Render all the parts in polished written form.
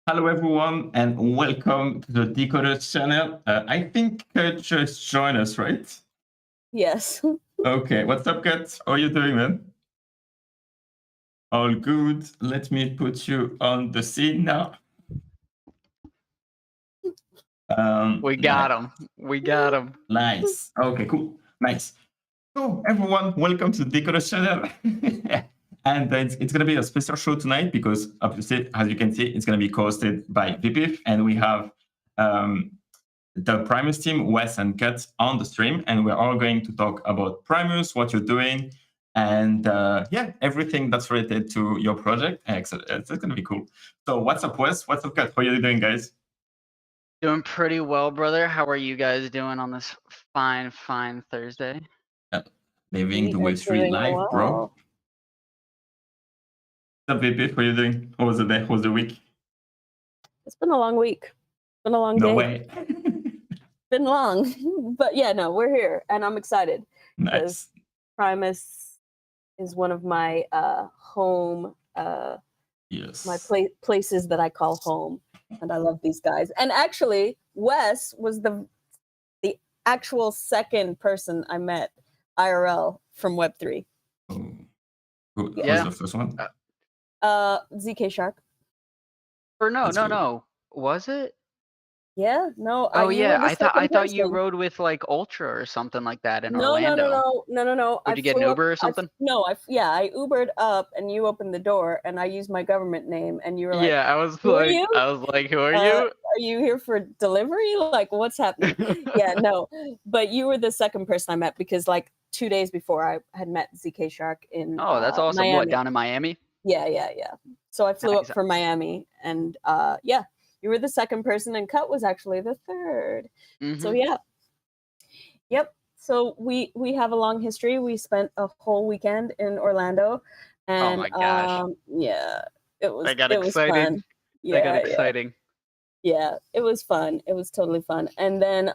Hello, everyone, and welcome to the Decod3rs channel. I think Cut just joined us, right? Yes. Okay, what's up, Cut? How are you doing, man? All good. Let me put you on the scene now. We got him. We got him. Nice. Okay, cool. Nice. So, everyone, welcome to the Decod3rs channel. And it's going to be a special show tonight because, obviously, as you can see, it's going to be hosted by VPIF, and we have the Primus team, Wes and Cut, on the stream, and we're all going to talk about Primus, what you're doing, and yeah, everything that's related to your project. Excellent. It's going to be cool. So what's up, Wes? What's up, Cut? How are you doing, guys? Doing pretty well, brother. How are you guys doing on this fine Thursday? Living the Web3 life, bro. What's up, VP? How are you doing? How was the day? How was the week? It's been a long week. It's been a long day. No way. Been long. But yeah, no, we're here and I'm excited. Nice. Primus is one of my home Yes. my places that I call home. And I love these guys. And actually, Wes was the actual second person I met IRL from Web3. Oh. Who Yeah. was the first one? ZK Shark. Or no, That's no, cool. no. Was it? Yeah, no. Oh you yeah, were the I thought second you person. rode with like Ultra or something like that in No. Orlando. Would you get an Uber or something? I Ubered up and you opened the door and I used my government name and you were like, Yeah, I was who are like, you? who are you? Are you here for delivery? Like, what's happening? Yeah, no. But you were the second person I met because like 2 days before I had met ZK Shark in Oh, that's awesome. Miami. What, down in Miami? Yeah. So I flew Nice. up from Miami and yeah, you were the second person and Cut was actually the third. So yeah. Yep. So we have a long history. We spent a whole weekend in Orlando and Oh my gosh. yeah, it was exciting. fun. That got exciting. Yeah, it was fun. It was totally fun. And then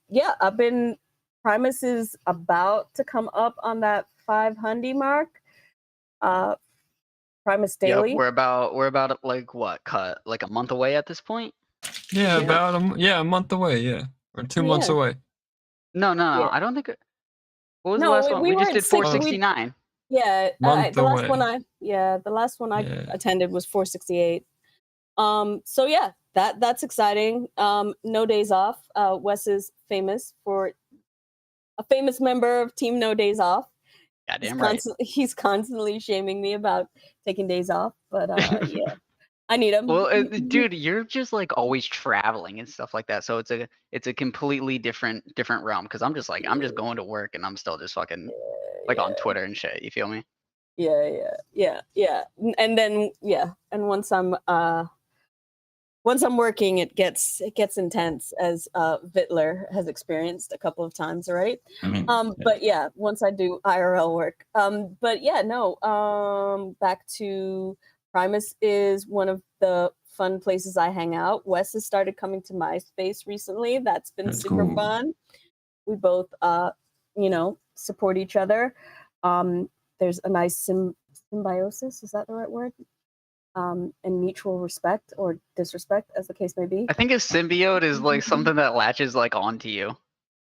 yeah, Primus is about to come up on that 500 mark. Primus Daily. Yep, we're about like what, Cut? Like a month away at this point? Yeah, about a month away, yeah. Or 2 months away. No. Yeah. I don't think what was No, the last one? we We just were did 469. Yeah, the last one I Yeah. attended was 468. So yeah, that's exciting. No days off. Wes is famous for a famous member of Team No Days Off. Goddamn right. He's constantly shaming me about taking days off, but yeah, I need them. Well, dude, you're just like always traveling and stuff like that, so it's a completely different realm. Because I'm just going to work and I'm still just fucking like on Twitter and shit. You feel me? Yeah. And then and once I'm working, it gets intense, as Vittler has experienced a couple of times, right? I mean, but yeah, once I do IRL work. But yeah, no. Back to Primus is one of the fun places I hang out. Wes has started coming to my space recently. That's been super cool. fun. We both, support each other. There's a nice symbiosis. Is that the right word? And mutual respect or disrespect, as the case may be. I think a symbiote is like something that latches like onto you.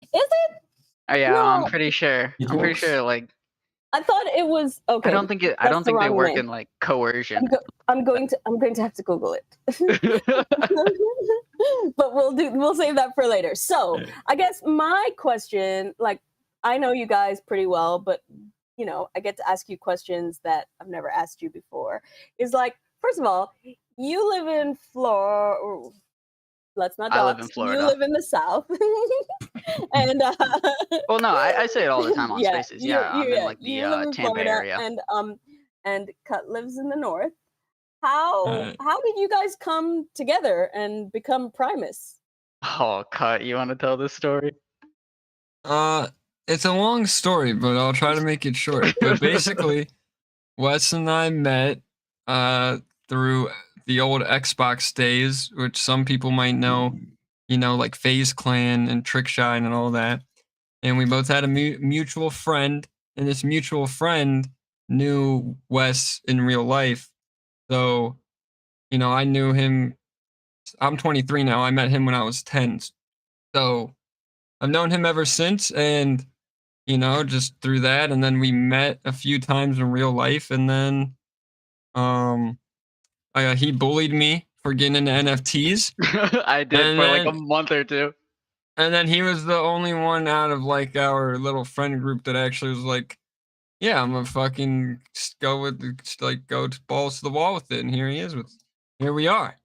Is it? Oh yeah, No. I'm pretty sure. Like I thought it was okay. I don't think they work in like coercion. I'm going to have to Google it. But we'll save that for later. So I guess my question, like, I know you guys pretty well, but I get to ask you questions that I've never asked you before. Is like, first of all, you live in Florida. Let's not dox. I live in Florida. You live in the South. And well, no, I say it all the time on Spaces. Yeah, I'm in like the Tampa Florida, area. And Cut lives in the North. How did you guys come together and become Primus? Oh, Cut, you want to tell this story? It's a long story, but I'll try to make it short. But basically, Wes and I met through the old Xbox days, which some people might know, like FaZe Clan and Trickshine and all that. And we both had a mutual friend, and this mutual friend knew Wes in real life. So, I knew him I'm 23 now. I met him when I was 10. So I've known him ever since, and just through that, and then we met a few times in real life, and then he bullied me for getting into NFTs. I did And for like a then- month or two. And then he was the only one out of like our little friend group that actually was like, yeah, I'm gonna fucking go balls to the wall with it. And here we are.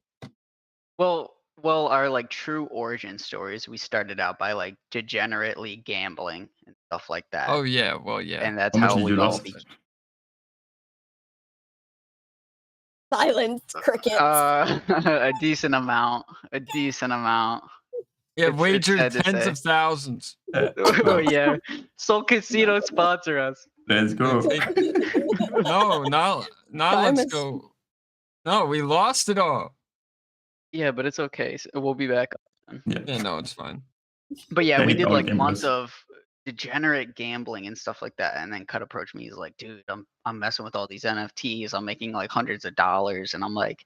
Well, our like true origin stories, we started out by like degenerately gambling and stuff like that. Oh yeah, well yeah. And that's How much how did you we all lost? Silence, crickets. a decent amount. Yeah, It's wagered sad to tens say. of thousands. Oh yeah, Soul Casino sponsor us. Let's go. No, now Primus. let's go. No, we lost it all. Yeah, but it's okay. We'll be back. Yeah, no, it's fine. But yeah, we Hey, did all like months gamblers. of degenerate gambling and stuff like that, and then Cut approached me. He's like, "Dude, I'm messing with all these NFTs. I'm making like hundreds of dollars," and I'm like,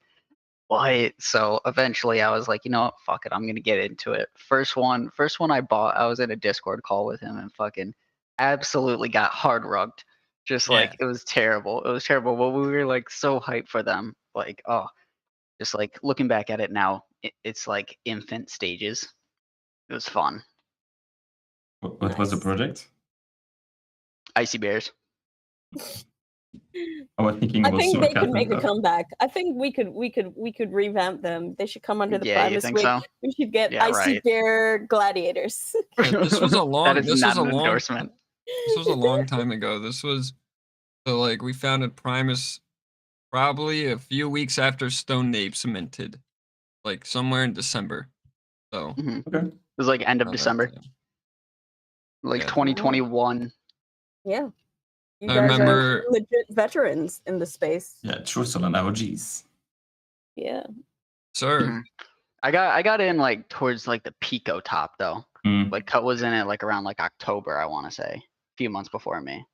"What?" So eventually, I was like, "You know what? Fuck it. I'm gonna get into it." First one I bought. I was in a Discord call with him and fucking absolutely got hard rugged. Just like it was terrible. It was terrible. But we were like so hyped for them. Like, oh, just like looking back at it now, it's like infant stages. It was fun. What was the Nice. project? Icy Bears. I was thinking I about think they Soul could make a Cat. comeback. I think we could revamp them. They should come under the Yeah, you Primus think wing. so? We should get Yeah, Icy right. Bear Gladiators. Yeah, this was a long. That is this not was a an long. endorsement. This was a long time ago. This was so like we founded Primus probably a few weeks after Stone Apes minted, like somewhere in December. So Okay. It was like end of around that December, time. like Yeah. 2021. Yeah. You I guys remember- are legit veterans in the space. Yeah, true Solana OGs. Yeah. Sir. Mhm. I got in like towards like the Pico top though. Mm. Like Cut was in it like around like October, I want to say, a few months before me.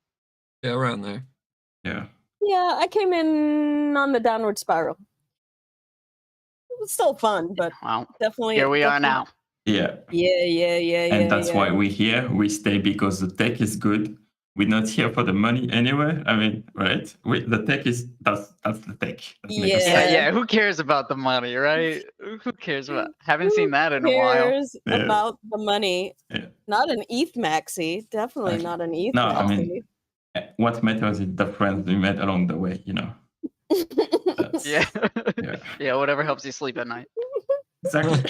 Yeah, around there. Yeah. Yeah, I came in on the downward spiral. It was still fun, but Well, definitely. here we are definitely- now. Yeah. Yeah. And that's yeah. why we're here. We stay because the tech is good. We're not here for the money anyway. I mean, right? The tech is that's the tech. That makes us Yeah. tick. Yeah. Who cares about the money, right? Who cares about? Haven't Who seen that in a while. cares Yeah. about the money? Yeah. Not an ETH maxi. Definitely Okay. not an ETH No, maxi. I mean, what matters is the friends we met along the way. That's, Yeah. Yeah. Yeah. Whatever helps you sleep at night. Exactly.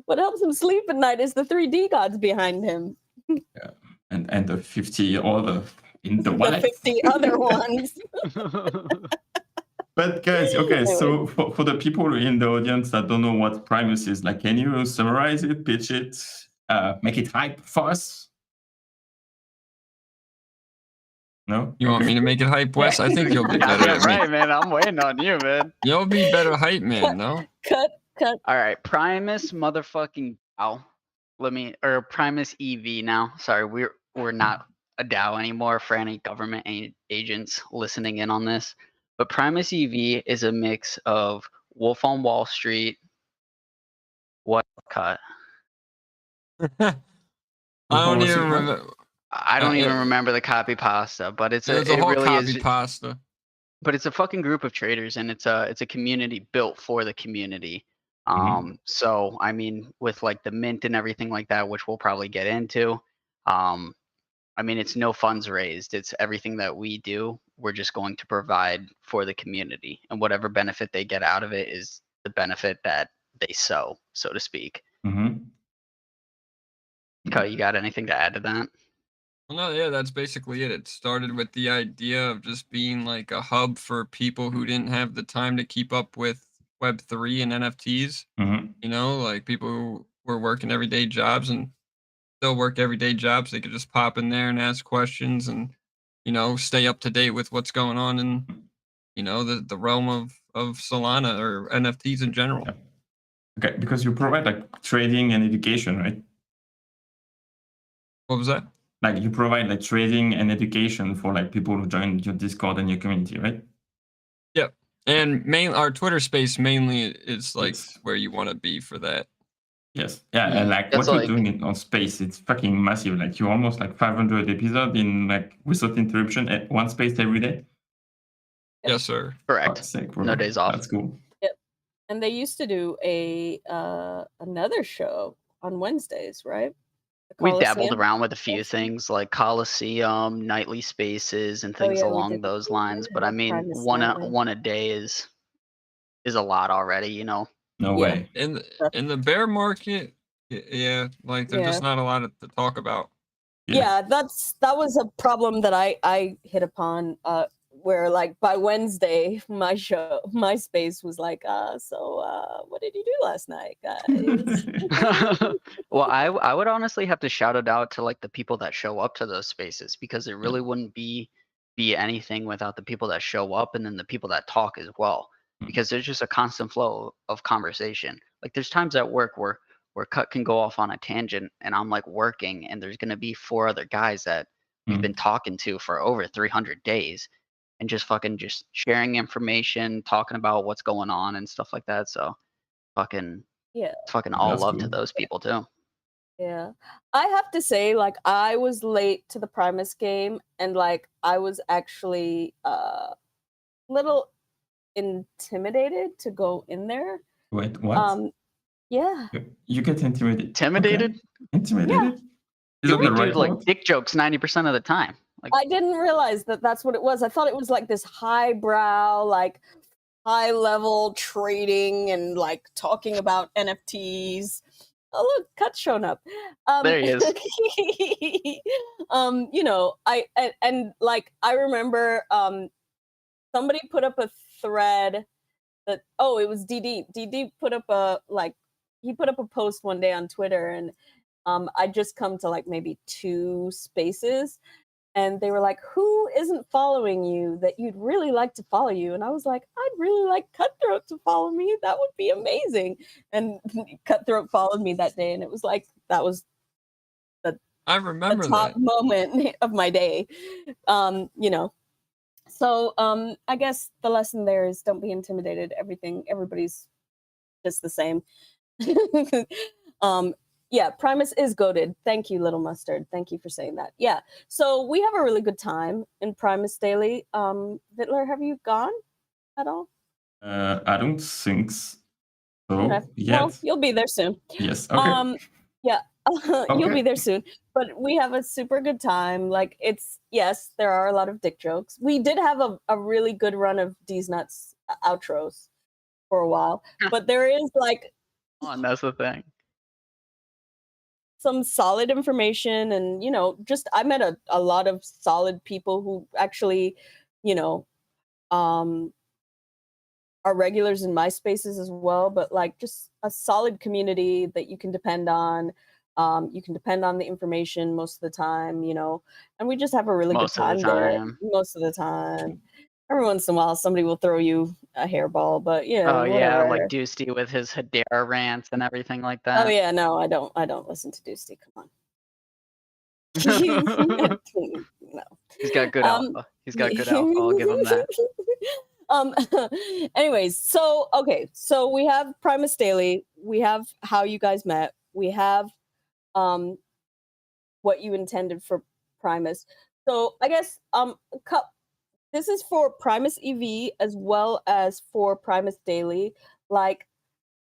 What helps him sleep at night is the 3D gods behind him. and the 50 other in the The wallet. 50 other ones. But guys, okay, so for the people in the audience that don't know what Primus is, like, can you summarize it, pitch it, make it hype for us? No? You want me to make it hype, Wes? I think you'll be better Yeah, at me. right, man. I'm waiting on you, man. You'll be better hype man, no? Cut. All right, Primus motherfucking DAO. Primus EV now. Sorry, we're not a DAO anymore for any government agents listening in on this. But Primus EV is a mix of Wolf on Wall Street. What Cut? I don't was even it, what? remember. I don't even it- remember the copy pasta, but It was a it whole really copy is. pasta. But it's a fucking group of traders, and it's a community built for the community. Mhm. So I mean, with like the mint and everything like that, which we'll probably get into. I mean, it's no funds raised. It's everything that we do. We're just going to provide for the community, and whatever benefit they get out of it is the benefit that they sow, so to speak. Mhm. Cut, you got anything to add to that? Well, no, yeah, that's basically it. It started with the idea of just being like a hub for people who didn't have the time to keep up with Web3 and NFTs. Mhm. Like people who were working everyday jobs and still work everyday jobs. They could just pop in there and ask questions and, stay up to date with what's going on in, the realm of Solana or NFTs in general. Yeah. Okay, because you provide like trading and education, right? What was that? Like you provide like trading and education for like people who join your Discord and your community, right? And our Twitter space mainly is like Yes. where you want to be for that. Yes. Yeah. And like That's what you're like- doing on space, it's fucking massive. Like you're almost like 500 episodes in like without interruption at one space every day. Yes, sir. Correct. Fuck's sake, bro. No days off. That's cool. And they used to do another show on Wednesdays, right? The We dabbled Coliseum? around with a few things like Coliseum, nightly spaces, and things yeah, we along did. those We lines. did But I have mean, Primus one Nightly. a day is a lot already, you know. No Yeah. way. In the bear market, yeah, like there's just not a lot to talk about. Yeah, that was a problem that I hit upon. Where like by Wednesday, my space was like, what did you do last night, guys? Well, I would honestly have to shout it out to like the people that show up to those spaces, because it really wouldn't be anything without the people that show up and then the people that talk as well, because there's just a constant flow of conversation. Like there's times at work where Cut can go off on a tangent and I'm like working and there's gonna be 4 other guys that we've been talking to for over 300 days and just sharing information, talking about what's going on and stuff like that. So fucking all That's love cool. to those people too. Yeah. I have to say, like, I was late to the Primus game, and like I was actually little intimidated to go in there. Wait, what? Yeah. You get intimidated. Intimidated? Okay. Intimidated? Is that We the do right like word? dick jokes 90% of the time. Like I didn't realize that that's what it was. I thought it was like this highbrow, like high level trading and like talking about NFTs. Oh look, Cut's shown up. There he is. You know, and like I remember somebody put up a thread that it was DD. DD put up he put up a post one day on Twitter, and I just come to like maybe 2 spaces, and they were like, who isn't following you that you'd really like to follow you? And I was like, I'd really like Cutthroat to follow me. That would be amazing. And Cutthroat followed me that day, and it was like, that was I remember the top that. moment of my day. You know. So I guess the lesson there is don't be intimidated. Everybody's just the same. Yeah, Primus is goated. Thank you, Little Mustard. Thank you for saying that. Yeah, so we have a really good time in Primus Daily. Vittler, have you gone at all? I don't think so Okay. yet. Well, you'll be there soon. Yes. Okay. Yeah, you'll Okay. be there soon. But we have a super good time. Like yes, there are a lot of dick jokes. We did have a really good run of D's Nuts outros for a while, but there is like that's the thing. some solid information, and you know, just I met a lot of solid people who actually, you know, are regulars in my spaces as well, but like just a solid community that you can depend on. You can depend on the information most of the time, you know, and we just have a really Most good of the time there time. most of the time. Every once in a while somebody will throw you a hairball, but you know, Oh yeah, whatever. like Doosty with his Hedera rants and everything like that. Oh yeah, no, I don't listen to Doosty. Come on. No. He's got good alpha. He's got good alpha. I'll give him that. Anyways, so we have Primus Daily. We have how you guys met. We have what you intended for Primus. So I guess this is for Primus EV as well as for Primus Daily. Like,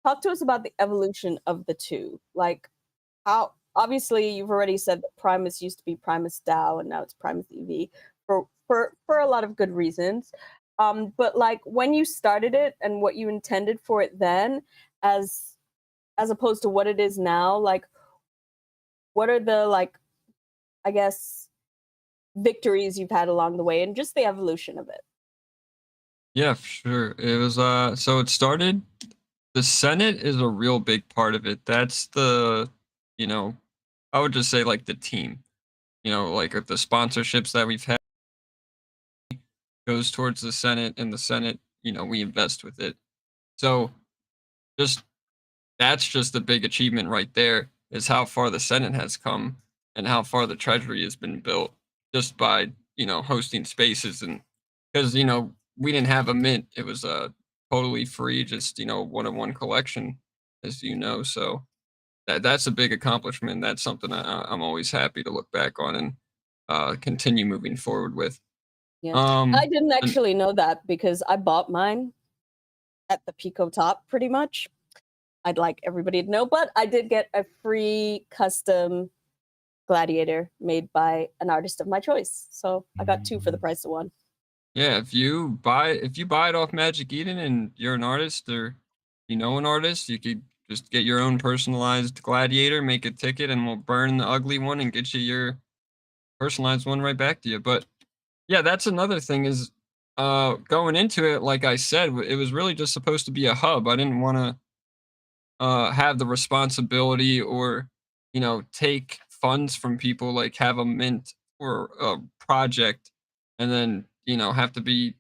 talk to us about the evolution of the two. Like, how obviously you've already said that Primus used to be Primus DAO and now it's Primus EV for a lot of good reasons. But like when you started it and what you intended for it then, as opposed to what it is now, like what are the like, I guess, victories you've had along the way and just the evolution of it? Yeah, for sure. It was so it started. The Senate is a real big part of it. That's the, you know, I would just say like the team. You know, like the sponsorships that we've had goes towards the Senate, and the Senate, you know, we invest with it. So that's just a big achievement right there, is how far the Senate has come and how far the Treasury has been built just by, you know, hosting spaces. And because, you know, we didn't have a mint. It was totally free, just one-on-one collection, as you know. So that's a big accomplishment. That's something I'm always happy to look back on and continue moving forward with. Yeah, I didn't actually know that because I bought mine at the Pico top pretty much. I'd like everybody to know, but I did get a free custom gladiator made by an artist of my choice. So I got 2 for the price of 1. Yeah, if you buy it off Magic Eden and you're an artist or an artist, you could just get your own personalized gladiator, make a ticket, and we'll burn the ugly one and get you your personalized one right back to you. But yeah, that's another thing is going into it, like I said, it was really just supposed to be a hub. I didn't want to have the responsibility or take funds from people, like have a mint or a project and then have to be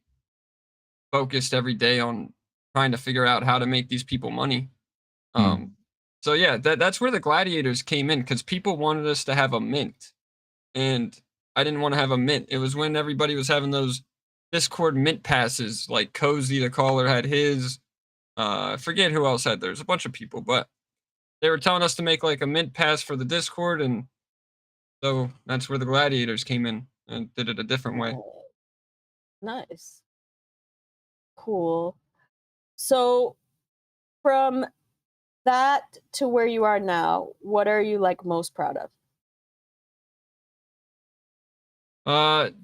focused every day on trying to figure out how to make these people money. So yeah, that's where the gladiators came in, because people wanted us to have a mint and I didn't want to have a mint. It was when everybody was having those Discord mint passes, like Cozy the Caller had his. I forget who else had theirs. A bunch of people, but they were telling us to make like a mint pass for the Discord, and so that's where the gladiators came in and did it a different way. Nice. Cool. So from that to where you are now, what are you like most proud of?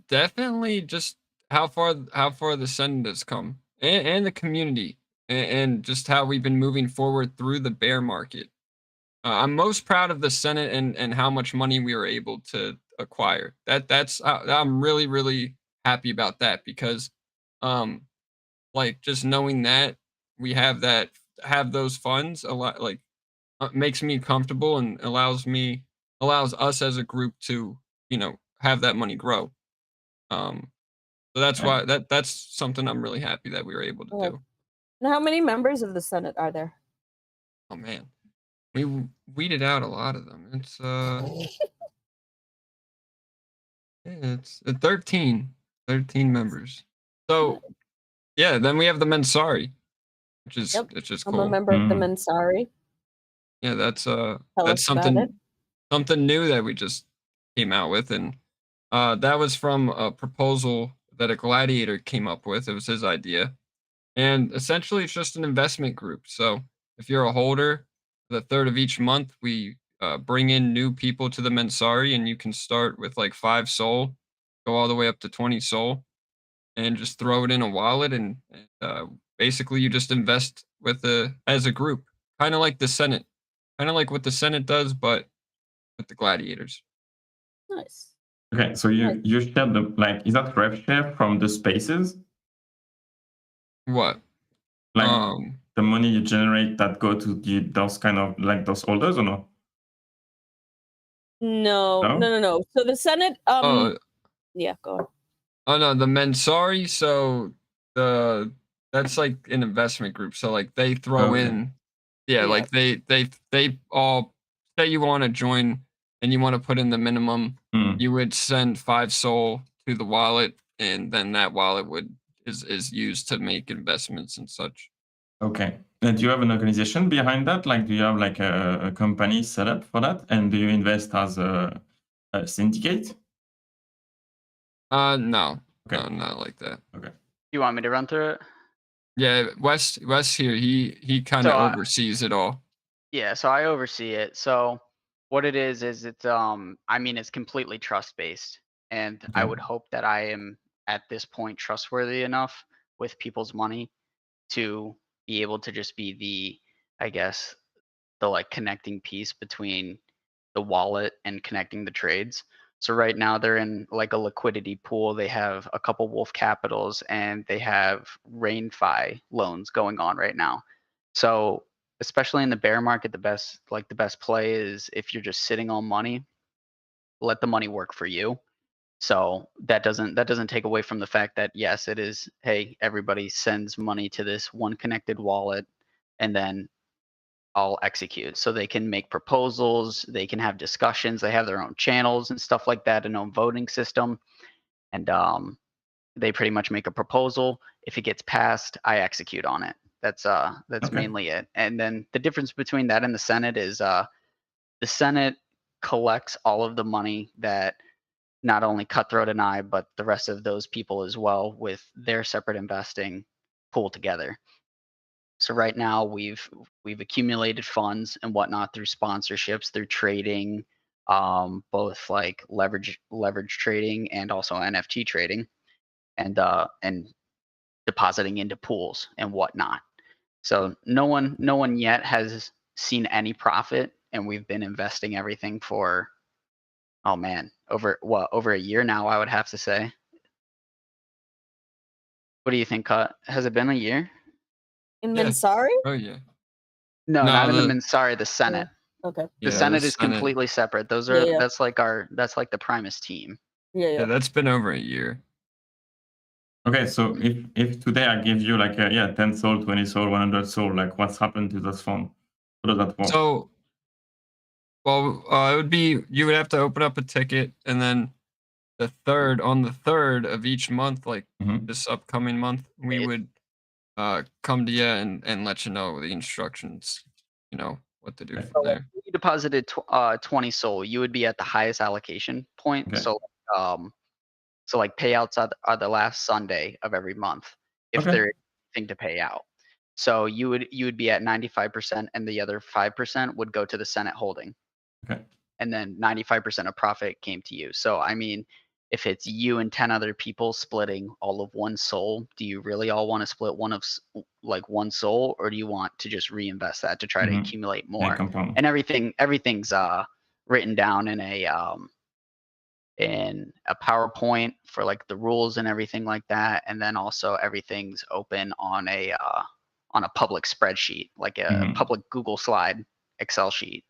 Definitely just how far the Senate has come, and the community, and just how we've been moving forward through the bear market. I'm most proud of the Senate and how much money we were able to acquire. I'm really, really happy about that, because like just knowing that we have those funds a lot, like makes me comfortable and allows us as a group to have that money grow. So that's why that's something I'm really happy that we were able to do. And how many members of the Senate are there? Oh man, we weeded out a lot of them. It's it's 13 members. So yeah, then we have the Mensari, which is I'm cool. a member of the Mensari. Yeah, that's that's something new that we just came out with, and that was from a proposal that a gladiator came up with. It was his idea, and essentially it's just an investment group. So if you're a holder, the third of each month we bring in new people to the Mensari, and you can start with like 5 soul, go all the way up to 20 soul, and just throw it in a wallet, and basically you just invest as a group, kind of like the Senate, kind of like what the Senate does, but with the gladiators. Nice. Okay, so you share is that rev share from the spaces? What? Like the money you generate that go to those kind of like those holders, or no? No. So the Senate, yeah, go on. Oh no, the Mensari. So that's like an investment group. So like they throw in, like they all say you want to join and you want to put in the minimum. You would send 5 soul to the wallet, and then that wallet is used to make investments and such. Okay. And do you have an organization behind that? Like, do you have like a company set up for that? And do you invest as a syndicate? No. Okay. No, not like that. Okay. You want me to run through it? Yeah, Wes here, he kind of oversees it all. Yeah, so I oversee it. So what it is it's I mean, it's completely trust based, and I would hope that I am at this point trustworthy enough with people's money to be able to just be the like connecting piece between the wallet and connecting the trades. So right now they're in like a liquidity pool. They have a couple Wolf Capitals and they have RainFi loans going on right now. So especially in the bear market, the best play is if you're just sitting on money, let the money work for you. So that doesn't take away from the fact that yes, it is, hey, everybody sends money to this one connected wallet, and then I'll execute. So they can make proposals, they can have discussions, they have their own channels and stuff like that, an own voting system. And they pretty much make a proposal. If it gets passed, I execute on it. That's mainly it. And then the difference between that and the Senate is the Senate collects all of the money that not only Cutthroat and I, but the rest of those people as well, with their separate investing pooled together. So right now we've accumulated funds and whatnot through sponsorships, through trading, both like leverage trading and also NFT trading, and depositing into pools and whatnot. So no one yet has seen any profit, and we've been investing everything for, oh man, over a year now, I would have to say. What do you think, Cut? Has it been a year? In Yeah. Mansari? Oh yeah. No, not in the the Mansari, the Senate. Okay. The yeah, Senate the is Senate. completely separate. Those are Yeah. that's like the Primus team. Yeah, that's been over a year. Okay, so if today I give you like 10 soul, 20 soul, 100 soul, like what's happened to this fund? How does that work? So, well, it would be, you would have to open up a ticket, and then on the third of each month, like this upcoming month, we would come to you and let you know the instructions, what to do from there. If you deposited 20 soul, you would be at the highest allocation point. Okay. So like payouts are the last Sunday of every month, if there's anything to pay out. So you would be at 95%, and the other 5% would go to the Senate holding. Okay. And then 95% of profit came to you. So I mean, if it's you and 10 other people splitting all of one soul, do you really all want to split one soul, or do you want to just reinvest that to try to accumulate more? And everything's written down in a PowerPoint for like the rules and everything like that. And then also everything's open on a public spreadsheet, like a public Google slide Excel sheet.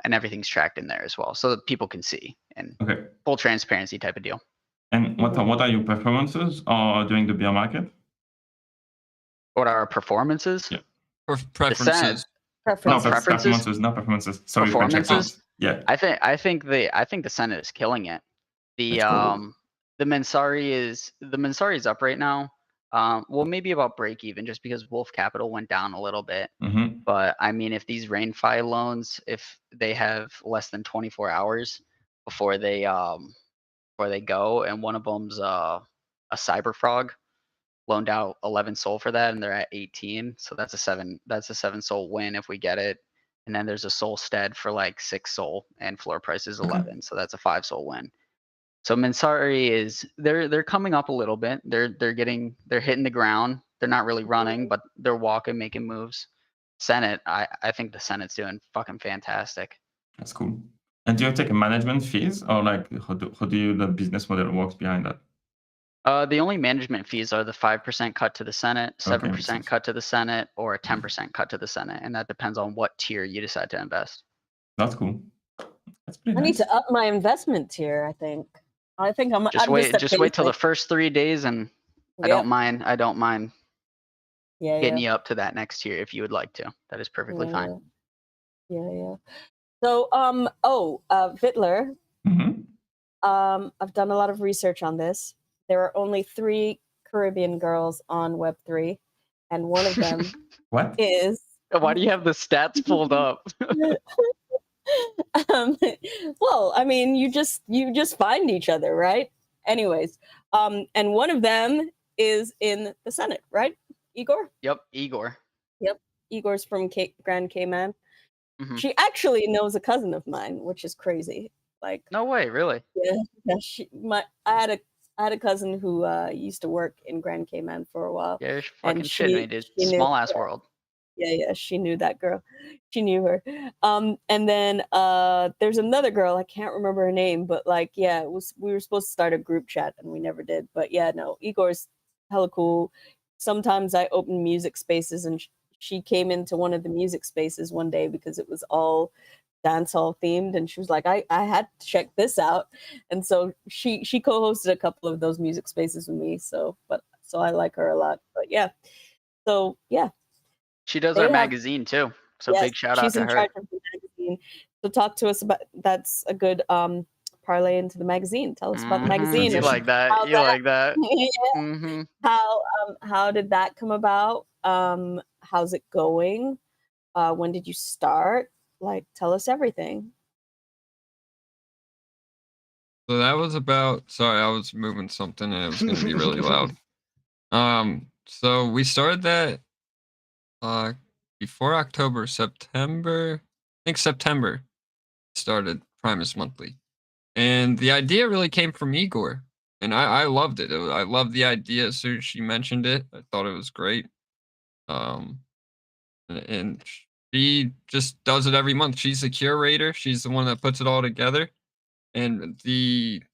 And everything's tracked in there as well, so that people can see, and full transparency type of deal. And what are your performances during the bear market? What are our performances? Yeah. Preferences. Preferences, not performances. Sorry, performances. Yeah. I think the Senate is killing it. The the Mansari is up right now. Well, maybe about break even, just because Wolf Capital went down a little bit. But I mean, if these RainFi loans, if they have less than 24 hours before they go, and one of them's a Cyber Frog, loaned out 11 soul for that, and they're at 18, so that's a 7 soul win if we get it. And then there's a soul stead for like 6 soul, and floor price is 11, so that's a 5 soul win. So Mansari they're coming up a little bit. They're hitting the ground. They're not really running, but they're walking, making moves. Senate, I think the Senate's doing fucking fantastic. That's cool. And do you take management fees, or like how do the business model works behind that? The only management fees are the 5% cut to the Senate, 7% cut to the Senate, or a 10% cut to the Senate, and that depends on what tier you decide to invest. That's cool. That's pretty I nice. need to up my investment tier. I think I'm just wait till the first 3 days, and I don't mind getting you up to that next tier if you would like to. That is perfectly fine. Yeah. So Vittler, I've done a lot of research on this. There are only 3 Caribbean girls on Web3, and one of them is. Why do you have the stats pulled up? Well, I mean, you just find each other, right? Anyways, and one of them is in the Senate, right? Igor? Yep, Igor. Yep, Igor's from Grand Cayman. She actually knows a cousin of mine, which is crazy. Like, no way, really? Yeah. I had a cousin who used to work in Grand Cayman for a while. Yeah, fucking shit, dude. Small ass world. Yeah, she knew that girl. She knew her. And then there's another girl, I can't remember her name, but like, yeah, we were supposed to start a group chat and we never did. But yeah, no, Igor's hella cool. Sometimes I open music spaces, and she came into one of the music spaces one day because it was all dancehall themed, and she was like, I had to check this out. And so she co-hosted a couple of those music spaces with me. So I like her a lot. But yeah. So yeah. She does our magazine too. So big shout out to her. She's in charge of the magazine. So talk to us about, that's a good parlay into the magazine. Tell us about the magazine. You and like that? how You like that? yeah. How did that come about? How's it going? When did you start? Like, tell us everything. So that was about. Sorry, I was moving something and it was going to be really loud. So we started that before October, September. I think September started Primus Monthly, and the idea really came from Igor, and I loved it. I loved the idea as soon as she mentioned it. I thought it was great. And she just does it every month. She's the curator. She's the one that puts it all together. And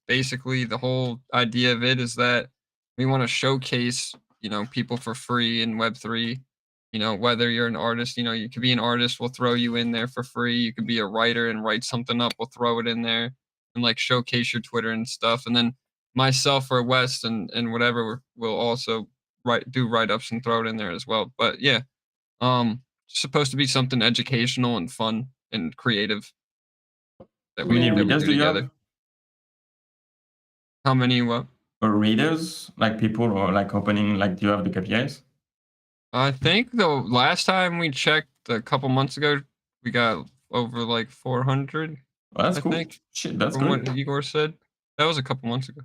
basically the whole idea of it is that we want to showcase, people for free in Web3. Whether you're an artist, you could be an artist, we'll throw you in there for free. You could be a writer and write something up, we'll throw it in there and like showcase your Twitter and stuff. And then myself or Wes and whatever will also do write-ups and throw it in there as well. But yeah, it's supposed to be something educational and fun and creative that How many we readers do do you together. have? How many what? Or readers, like people, or like opening, like do you have the KPIs? I think the last time we checked a couple months ago, we got over like 400. Well, that's I cool. think, Shit, that's from good. what Igor said. That was a couple months ago.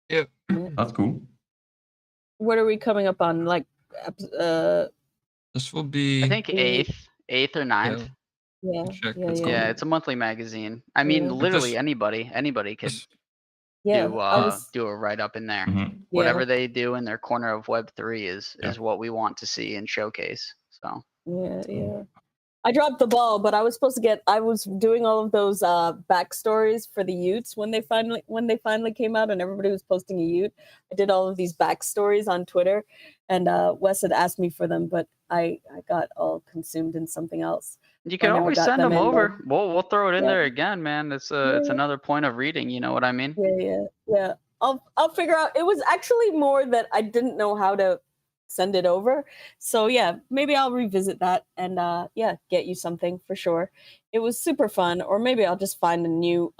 Yeah. That's cool. What are we coming up on? Like, This will be. I think 8th or 9th. yeah, check. yeah, Let's yeah. go. Yeah, it's a monthly magazine. I mean, Yeah. literally Just- anybody could Yeah, do a write up in there. Mhm. Whatever they do in their corner of Web3 is Yeah. what we want to see and showcase. So Yeah. I dropped the ball, but I was supposed to get. I was doing all of those backstories for the Utes when they finally came out, and everybody was posting a Ute. I did all of these backstories on Twitter, and Wes had asked me for them, but I got all consumed in something else. you can never always got send them them in, over. We'll throw it in Yeah. there again, man. It's another point of reading. You know what I mean? Yeah. I'll figure out. It was actually more that I didn't know how to send it over. So yeah, maybe I'll revisit that and get you something for sure. It was super fun. Or maybe I'll just find a new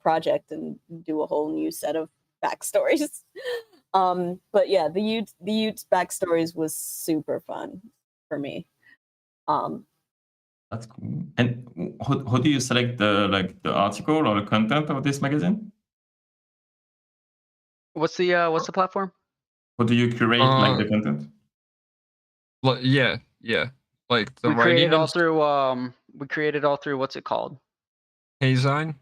project and do a whole new set of backstories. But yeah, the Utes backstories was super fun for me. That's cool. And how do you select the article or the content of this magazine? What's the platform? How do you curate like the content? Yeah. Like the We writing. created all through what's it called? Hazine.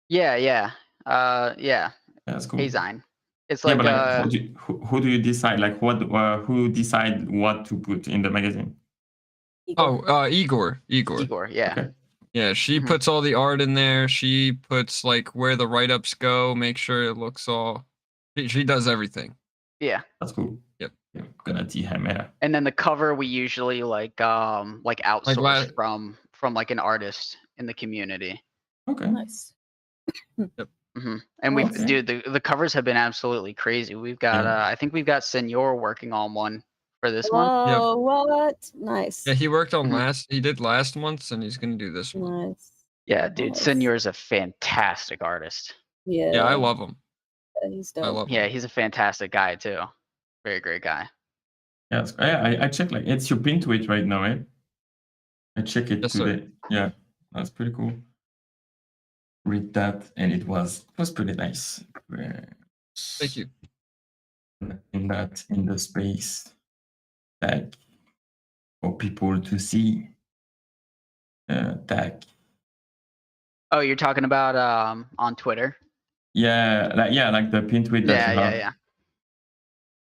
Yeah. That's cool. Hazine. It's Yeah, like, but like who do you decide? Like who decide what to put in the magazine? Igor. Igor, yeah. Okay. Yeah, she Mhm. puts all the art in there. She puts like where the write-ups go, make sure it looks all. She does everything. Yeah. That's cool. Yep. Yeah, gonna TM. And then the cover we usually like outsource from like an artist in the community. Okay. Nice. And Okay. the covers have been absolutely crazy. We've got I think we've got Senor working on one for this month. Oh, what? Nice. Yeah, he worked on Mhm. He did last month's, and he's gonna do this one. Nice. Yeah, dude, Nice. Senor is a fantastic artist. Yeah. Yeah, I love him. He's I dope. love him. Yeah, he's a fantastic guy too. Very great guy. Yes. I checked like it's your pin to it right now, eh? I checked it Yes, sir. today. Yeah, that's pretty cool. Read that, and it was pretty nice. Thank you. In the space, like for people to see. Tag. Oh, you're talking about on Twitter? Yeah, like the pin tweet that you have. Yeah.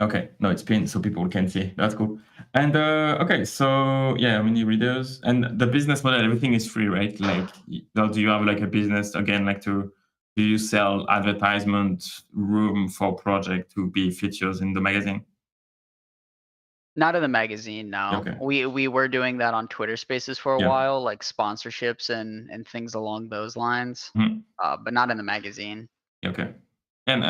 Okay, no, it's pinned so people can see. That's cool. And okay, so yeah, many readers and the business model, everything is free, right? Like, do you have like a business again? Like, do you sell advertisement room for project to be features in the magazine? Not in the magazine, no. Okay. We were doing that on Twitter Spaces for a Yeah. while, like sponsorships and things along those lines, Mhm. but not in the magazine. Okay. And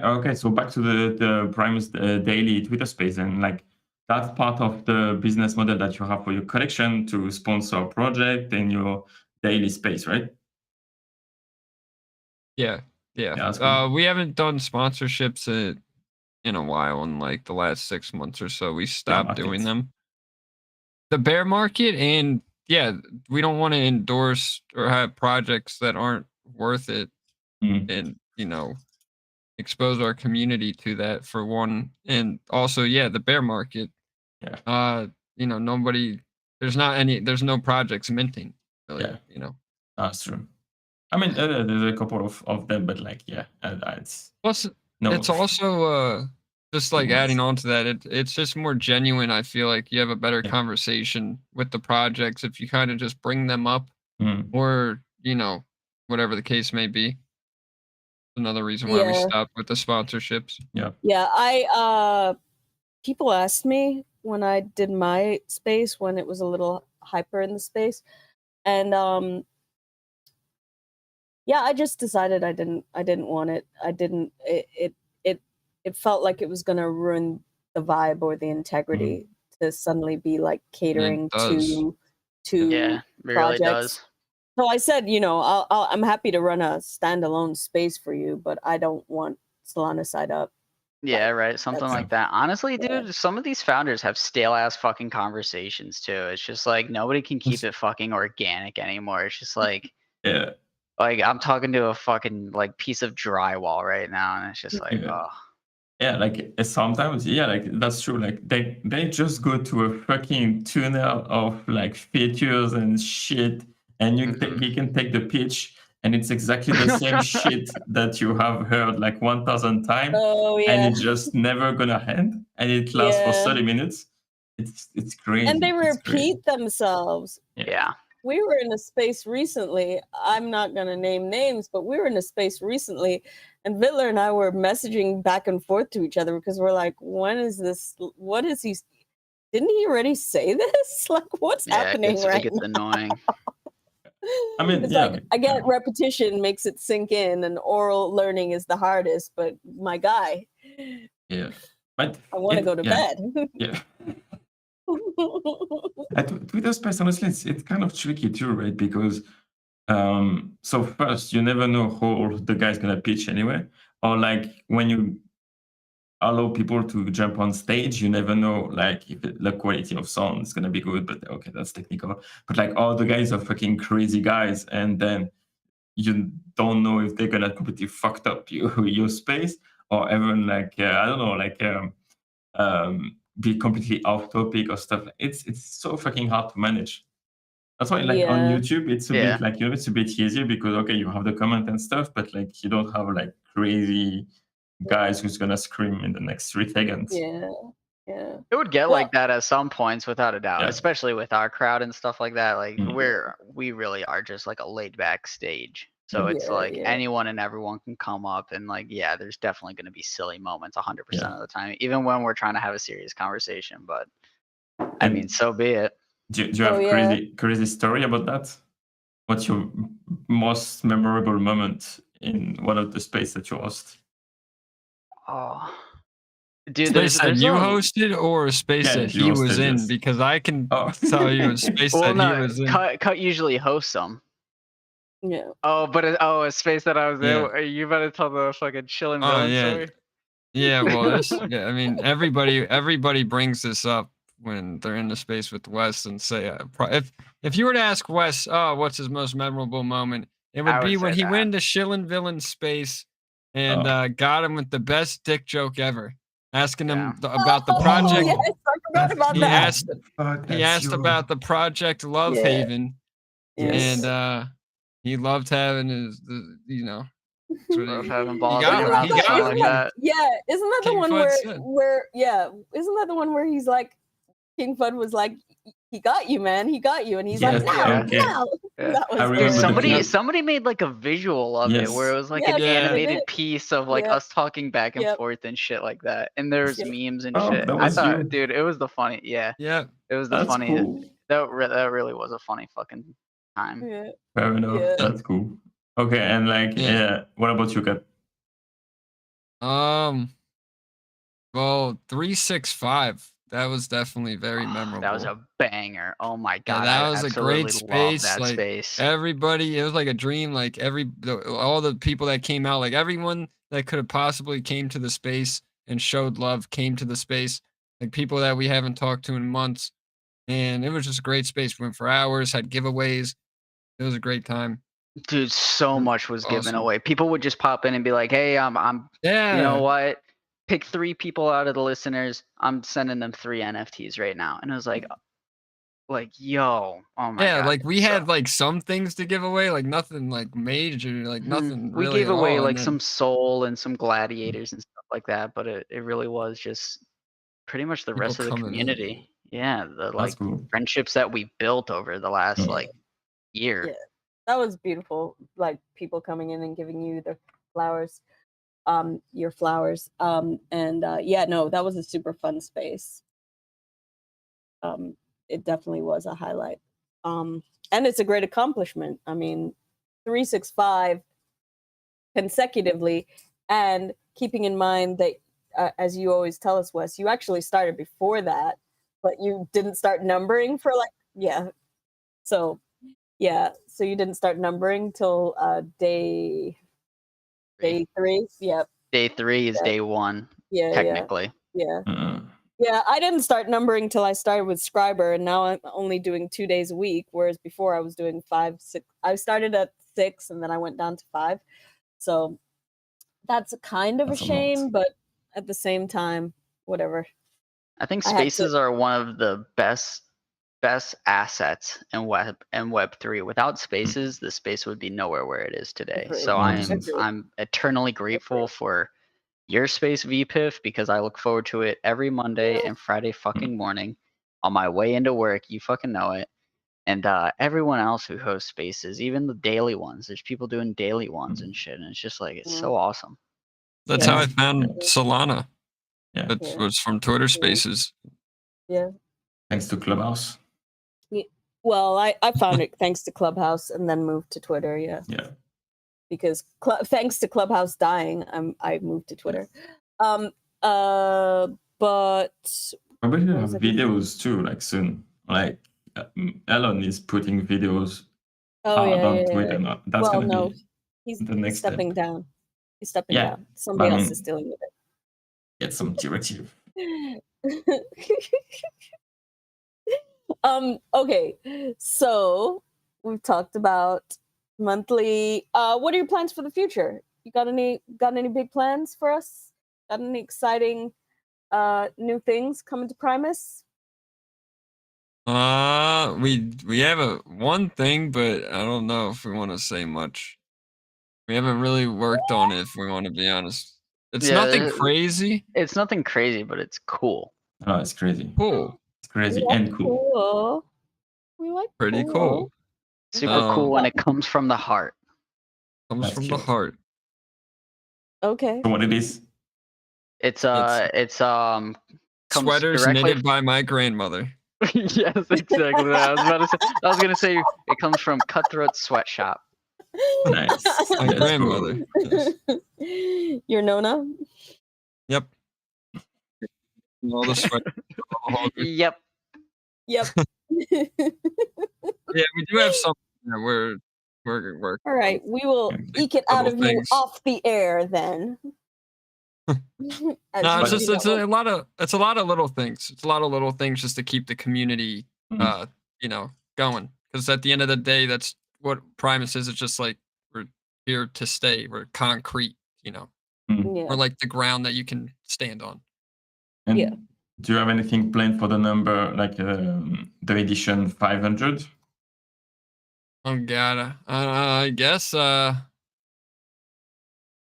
okay, so back to the Primus daily Twitter space, and like that's part of the business model that you have for your collection to sponsor a project in your daily space, right? Yeah. Yeah, that's cool. We haven't done sponsorships in a while. In like the last 6 months or so, we stopped doing market. them. The bear market, and yeah, we don't want to endorse or have projects that aren't worth it, Mm. and expose our community to that for one, and also the bear market. Yeah. Nobody. There's no projects minting. Really, Yeah. That's true. I mean, there's a couple of them, but like, it's Plus, no. it's also just like Yes. adding on to that. It's just more genuine. I feel like you have a better conversation with the projects if you kind of just bring them up, or whatever the case may be. Another reason why we stopped with the sponsorships. Yeah. Yeah, people asked me when I did my space when it was a little hyper in the space, and I just decided I didn't want it. I didn't. It felt like it was gonna ruin the vibe or the integrity to suddenly be like catering to yeah, it really does. So I said, I'm happy to run a standalone space for you, but I don't want Solana side up. Yeah, right. Something like that. Honestly, dude, some of these founders have stale ass fucking conversations too. It's just like nobody can keep it fucking organic anymore. It's just like, like I'm talking to a fucking like piece of drywall right now, and it's just like, oh. Yeah, like sometimes, like that's true. Like they just go to a fucking tunnel of like features and shit, and he can take the pitch, and it's exactly the same shit that you have heard like 1,000 times, and it's just never gonna end, and it lasts for 30 minutes. It's crazy. And they repeat themselves. Yeah. We were in a space recently. I'm not going to name names, but we were in a space recently, and Vittler and I were messaging back and forth to each other because we're like, when is this? What is he? Didn't he already say this? Like, what's happening right now? It gets annoying. I mean, it's like, I get repetition makes it sink in, and oral learning is the hardest, but my guy. Yeah. But I want to go to bed. Yeah. Twitter space, honestly, it's kind of tricky too, right? Because so first, you never know how the guy's gonna pitch anyway, or like when you allow people to jump on stage, you never know like if the quality of sound is gonna be good. But okay, that's technical. But like all the guys are fucking crazy guys, and then you don't know if they're gonna completely fucked up your space, or even like I don't know, like be completely off topic or stuff. It's so fucking hard to manage. That's why like on YouTube it's a bit like it's a bit easier because okay, you have the comment and stuff, but like you don't have like crazy guys who's gonna scream in the next 3 seconds. Yeah. It would get like that at some points without a doubt, especially with our crowd and stuff like that. Like we really are just like a laid back stage. So it's like anyone and everyone can come up and like, there's definitely going to be silly moments 100% of the time, even when we're trying to have a serious conversation. But I mean, so be it. Do you have crazy story about that? What's your most memorable moment in one of the space that you host? Oh, dude, space that you hosted or a space that he was in? Because I can tell you a space that he was in. Cut usually hosts them. Yeah. Oh, but a space that I was in. Are you about to tell the fucking chilling villain story? Yeah, well, I mean, everybody brings this up when they're in the space with Wes and say, if you were to ask Wes, what's his most memorable moment, it would be when he went into Shillin' Villain space and got him with the best dick joke ever, asking him about the project. Yes, I forgot about that. He asked about the project Love Haven, and he loved having love having balls. Isn't that the one isn't that the one where he's like, King Fud was like, he got you, man. He got you. And he's like, no. That was somebody made like a visual of it where it was like an animated piece of like us talking back and forth and shit like that. And there's memes and shit. I thought, dude, it was the funny. It was the funniest. Cool. That really was a funny fucking time. Fair enough. That's cool. Okay, and like, what about you, Kat? Well, 365. that was definitely very memorable. That was a banger. Oh my Yeah, god, that I was a absolutely great love space. that Like space. everybody, it was like a dream. Like all the people that came out, like everyone that could have possibly came to the space and showed love came to the space. Like people that we haven't talked to in months, and it was just a great space. We went for hours, had giveaways. It was a great time. Dude, so much was given Awesome. away. People would just pop in and be like, "Hey, I'm Yeah. you know what? Pick 3 people out of the listeners. I'm sending them 3 NFTs right now." And it was like, yo, oh my Yeah, god. like we so- had like some things to give away, like nothing like major, like nothing we really gave at away all. like And then, some soul and some gladiators and stuff like that, but it really was just pretty much the people rest of the coming in. community. Yeah, the That's like cool. friendships that we built over the last Yeah. like year. Yeah. That was beautiful. Like people coming in and giving you the flowers, your flowers. Yeah, no, that was a super fun space. It definitely was a highlight. And it's a great accomplishment. I mean, 365 consecutively, and keeping in mind that, as you always tell us, Wes, you actually started before that, but you didn't start numbering for so you didn't start numbering till day 3. Yep. Day 3 is Yeah. day 1, Yeah. technically. Yeah. Uh, Yeah, I didn't start numbering till I started with Scriber, and now I'm only doing 2 days a week, whereas before I was doing 5, 6. I started at 6 and then I went down to 5. So that's kind of That's a a lot. shame, but at the same time, whatever. I think I had to- spaces are one of the best assets in Web3. Without spaces, the space would be nowhere where it is today. Agreed. So Agreed. I'm eternally grateful for your space, VPIF, because I look forward to it every Monday and Friday fucking morning on my way into work. You fucking know it. And everyone else who hosts spaces, even the daily ones, there's people doing daily ones and shit, and it's just like it's so awesome. That's Yeah. how I found Solana. Yeah. That Yeah. was from Twitter Spaces. Yeah. Thanks to Clubhouse. Well, I found it thanks to Clubhouse and then moved to Twitter. Yeah. Yeah. Because thanks to Clubhouse dying, I moved to Twitter. But Probably What have was I gonna say? videos too, like soon. Like Elon is putting videos oh out yeah, on yeah, Twitter. yeah. Now. That's Well, gonna no, be he's the next step. stepping down. He's stepping Yeah, down. Somebody I else mean- is dealing with Get some directive. it. Okay, so we've talked about monthly. What are your plans for the future? You got any big plans for us? Got any exciting new things coming to Primus? We have one thing, but I don't know if we want to say much. We haven't really worked on it, if we want to be honest. It's Yeah, nothing crazy. It's nothing crazy, but it's cool. Oh, it's crazy. Cool. It's crazy We like and cool. cool. We like Pretty cool. Super cool when it comes from the heart. Comes That's from the cute. heart. Okay. So what it is? It's comes Sweaters directly knitted by my grandmother. yes, exactly. I was gonna say it comes from Cutthroat Sweatshop. Nice. My That's grandmother. cool. Your Nona? Yep. All the sweat. Yep. Yep. Yeah, we do have something that we're All right, we will Like eke it out little of you things. off the air then. No, it's you just do it's that a lot of little things. It's a lot of little things just to keep the community going. Because at the end of the day, that's what Primus is. It's just like we're here to stay. We're concrete, one. Yeah. We're like the ground that you can stand on. And Yeah. do you have anything planned for the number, like the edition 500? Oh god, I guess We've got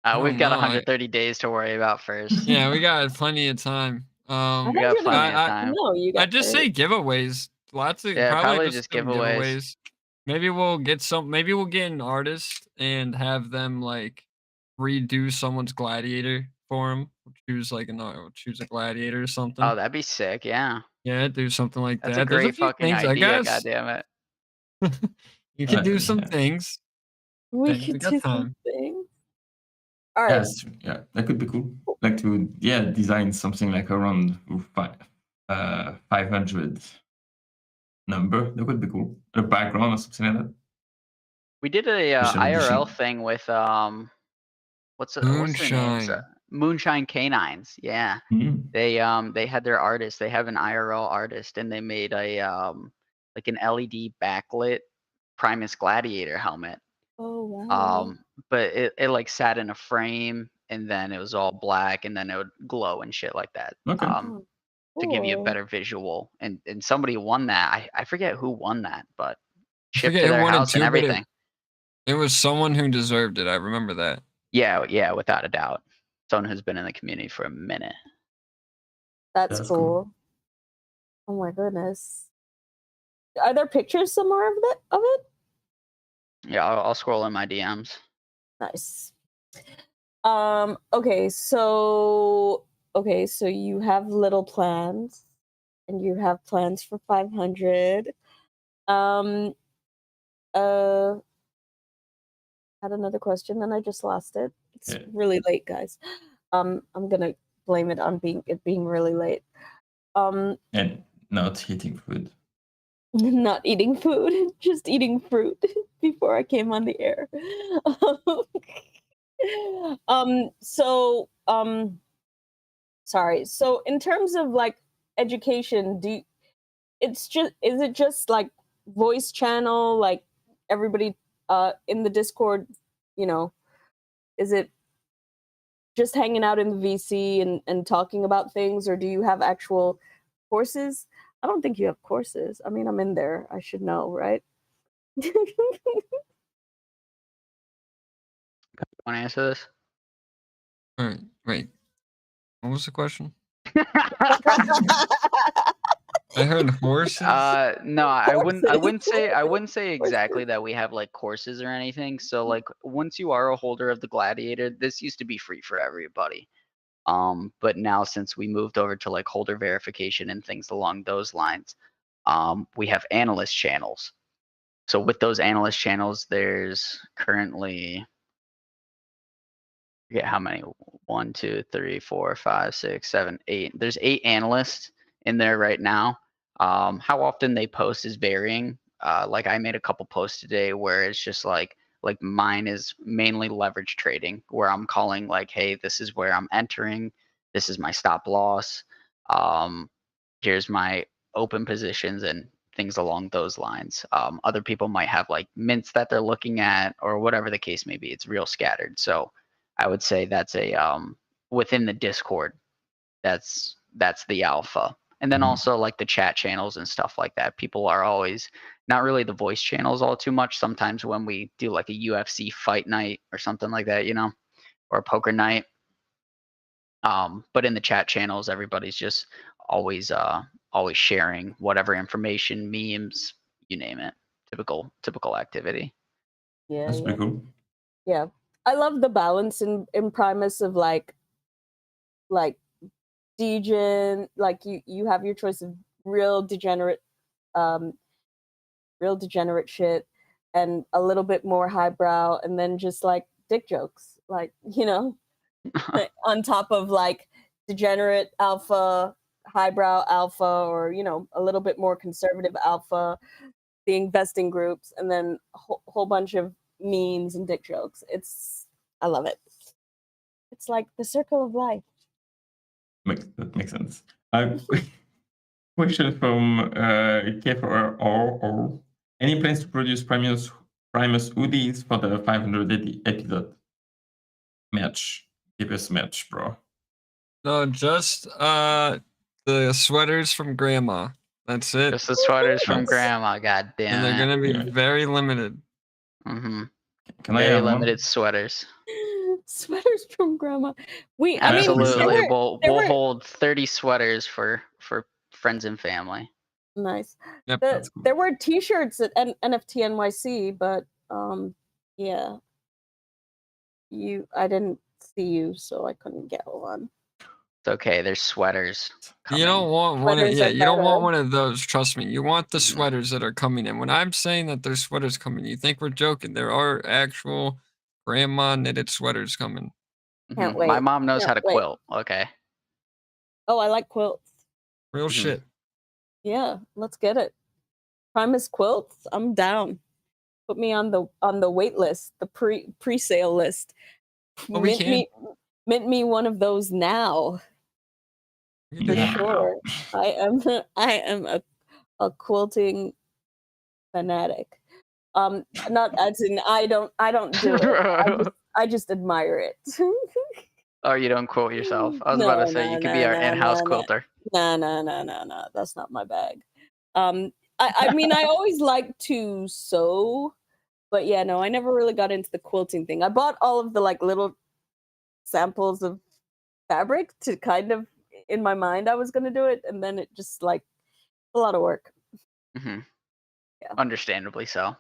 don't know, 130 days to worry about first. yeah, we got plenty of time. We got plenty of time. No, you got I just say giveaways. Lots of Yeah, probably just just some giveaways. Maybe we'll get an artist and have them like redo someone's gladiator for him. Choose choose a gladiator or something. Oh, that'd be sick. Yeah, Yeah, do something like that's that. a There's great few fucking things, I idea. guess. God damn it. You can do some Yeah. things. We Things, we could got do time. something. All right. Yes, yeah, that could be cool. Like to design something like around 500 number. That would be cool. A background or something like that. We did a Special IRL edition. thing with what's their names? Moonshine. Moonshine Canines. Yeah. Mm. They had their artist. They have an IRL artist, and they made a like an LED backlit Primus Gladiator helmet. Oh wow. But it like sat in a frame, and then it was all black, and then it would glow and shit like that. Okay. Oh, To give you a cool. better visual, and somebody won that. I forget who won that, but I shipped forget to who their won it house and too, but everything. it was someone who deserved it. I remember that. Yeah, without a doubt. Someone who's been in the community for a minute. That's That's cool. cool. Oh my goodness. Are there pictures somewhere of it? Yeah, I'll scroll in my DMs. Nice. Okay, so you have little plans, and you have plans for 500. Had another question, and I just lost it. It's Yeah. really late, guys. I'm gonna blame it on being really late. And not eating food. Not eating food, just eating fruit before I came on the air. Sorry. So in terms of like education, is it just like voice channel, like everybody in the Discord, is it just hanging out in the VC and talking about things, or do you have actual courses? I don't think you have courses. I mean, I'm in there. I should know, right? Want to answer this? All right, wait. What was the question? I heard horses. No, I wouldn't Horses. say exactly that we have like courses or anything. So like once you are a holder of the Gladiator, this used to be free for everybody. But now since we moved over to like holder verification and things along those lines, we have analyst channels. So with those analyst channels, there's currently, I forget how many, 1, 2, 3, 4, 5, 6, 7, 8. There's 8 analysts in there right now. How often they post is varying. Like I made a couple posts today where it's just like mine is mainly leverage trading, where I'm calling like, hey, this is where I'm entering. This is my stop loss. Here's my open positions and things along those lines. Other people might have like mints that they're looking at or whatever the case may be. It's real scattered. So I would say that's a within the Discord, that's the alpha. And then Mhm. also like the chat channels and stuff like that. People are always not really the voice channels all too much. Sometimes when we do like a UFC fight night or something like that, or a poker night. But in the chat channels, everybody's just always sharing whatever information, memes, you name it. Typical activity. Yeah, That's pretty cool. yeah. I love the balance in Primus of like degen, like you have your choice of real degenerate shit and a little bit more highbrow, and then just like dick jokes, like on top of like degenerate alpha, highbrow alpha, or a little bit more conservative alpha, the investing groups, and then a whole bunch of memes and dick jokes. I love it. It's like the circle of life. That makes sense. Question from K4R. Any plans to produce Primus hoodies for the 500 episode match? Give us match, bro. No, just the sweaters from Grandma. That's it. Just the sweaters from Nice. Grandma. God damn And they're it. gonna be Yeah. very limited. Mm-hmm. Can I Very have limited one? sweaters. Sweaters from Grandma. Absolutely. There We'll were hold 30 sweaters for friends and family. nice. Yep. That's cool. There were T-shirts at NFT NYC, but yeah, I didn't see you, so I couldn't get one. It's okay. There's sweaters coming. You don't want one of Sweaters are you don't want better. one of those, trust me. You want the Mhm. sweaters that are coming in. When I'm saying that there's sweaters coming, you think we're joking. There are actual grandma knitted sweaters coming. Can't My wait. mom knows Can't how to wait. quilt. Okay. Oh, I like quilts. Real Mhm. shit. Yeah, let's get it. Primus quilts, I'm down. Put me on the wait list, the pre-sale list. Oh, we can. Mint me one of those now. We can For do that. sure. I am a quilting fanatic. Not as in I don't do it. I just admire it. Oh, you don't quilt yourself. I was about to say you could be our in-house quilter. No. That's not my bag. I mean, I always like to sew, but yeah, no, I never really got into the quilting thing. I bought all of the like little samples of fabric to kind of, in my mind, I was gonna do it, and then it just like a lot of work. Hmm. Yeah. Understandably so.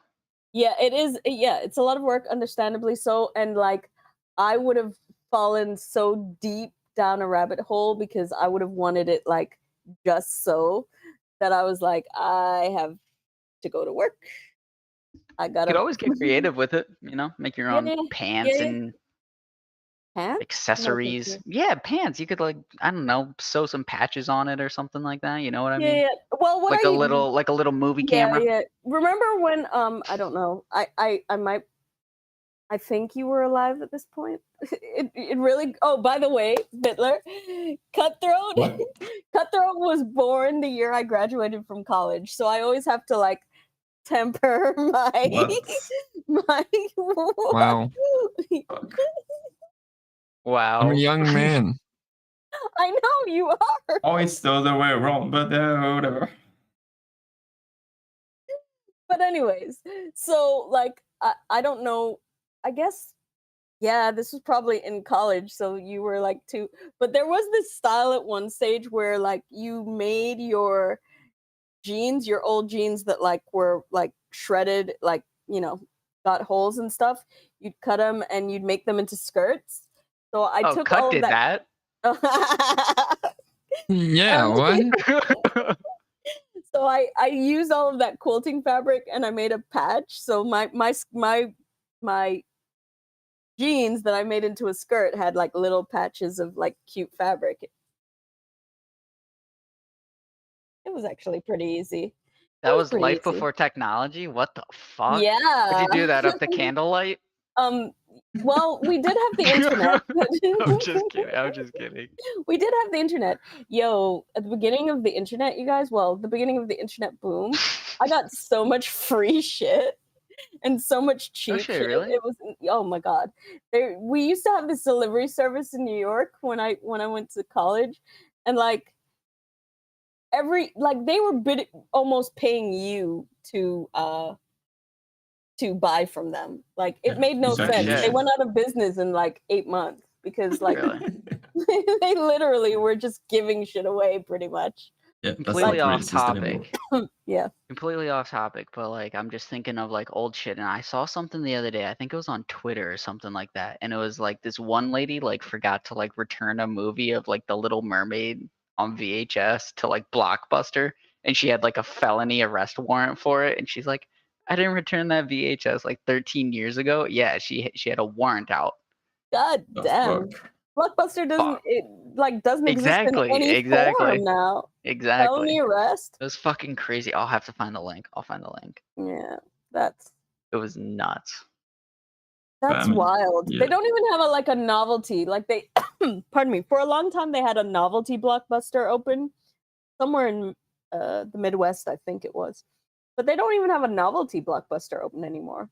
Yeah, it is. Yeah, it's a lot of work, understandably so. And like, I would have fallen so deep down a rabbit hole because I would have wanted it like just so that I was like, I have to go to work. I You gotta could always get creative with it, make your own Yeah, pants yeah. and Pants? accessories. Yeah, pants. You could like, I don't know, sew some patches on it or something like that. You know what I mean? Yeah. Well, what Like I a little movie yeah, camera. yeah. Remember when I don't know. I think you were alive at this point. It really. Oh, by the way, Bitler, Cutthroat. What? Cutthroat was born the year I graduated from college, so I always have to like temper my What? my. Wow. Fuck. Wow. I'm a young man. I know you are. Oh, it's the other way around, but whatever. But anyways, so like I don't know. I guess yeah, this was probably in college, so you were like two. But there was this style at one stage where like you made your jeans, your old jeans that like were like shredded, like got holes and stuff. You'd cut them and you'd make them into skirts. So I Oh, took Cut all of did that. Yeah, what? So I used all of that quilting fabric and I made a patch. So my jeans that I made into a skirt had like little patches of like cute fabric. It was actually pretty easy. That was pretty life easy. before technology? What the fuck? Yeah. Did you do that up to candlelight? Well, we did have the internet. I'm just kidding. I'm just kidding. We did have the internet. Yo, at the beginning of the internet, you guys, the beginning of the internet boom, I got so much free shit and so much cheap shit, shit. really? It was, oh my god. We used to have this delivery service in New York when I went to college, and like they were almost paying you to buy from them. Like it Yeah, made no exactly. sense. They Shit. went out of business in like 8 months because like Really? they literally were just giving shit away pretty much. Yeah, that's Completely not off racist anymore. topic. Yeah. Completely off topic, but like I'm just thinking of like old shit, and I saw something the other day. I think it was on Twitter or something like that, and it was like this one lady like forgot to like return a movie of like The Little Mermaid on VHS to like Blockbuster, and she had like a felony arrest warrant for it, and she's like, I didn't return that VHS like 13 years ago. Yeah, she had a warrant out. God The damn. fuck? Blockbuster doesn't exist Exactly, in any exactly. form now. Exactly. Felony arrest. It was fucking crazy. I'll have to find the link. I'll find the link. Yeah, that's It was nuts. I mean, wild. yeah. They don't even have a novelty. Like they pardon me, for a long time they had a novelty Blockbuster open somewhere in the Midwest, I think it was. But they don't even have a novelty Blockbuster open anymore.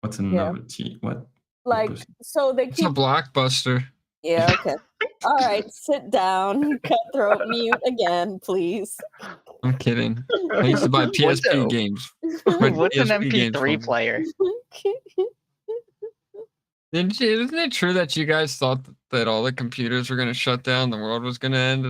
What's a novelty? What? Like, so they It's a keep blockbuster. Yeah, okay. All right, sit down. Cutthroat, mute again, please. I'm kidding. I used to buy What's PSP a- games. What's an PSP games MP3 from- player? Isn't it true that you guys thought that all the computers were going to shut down, the world was going to end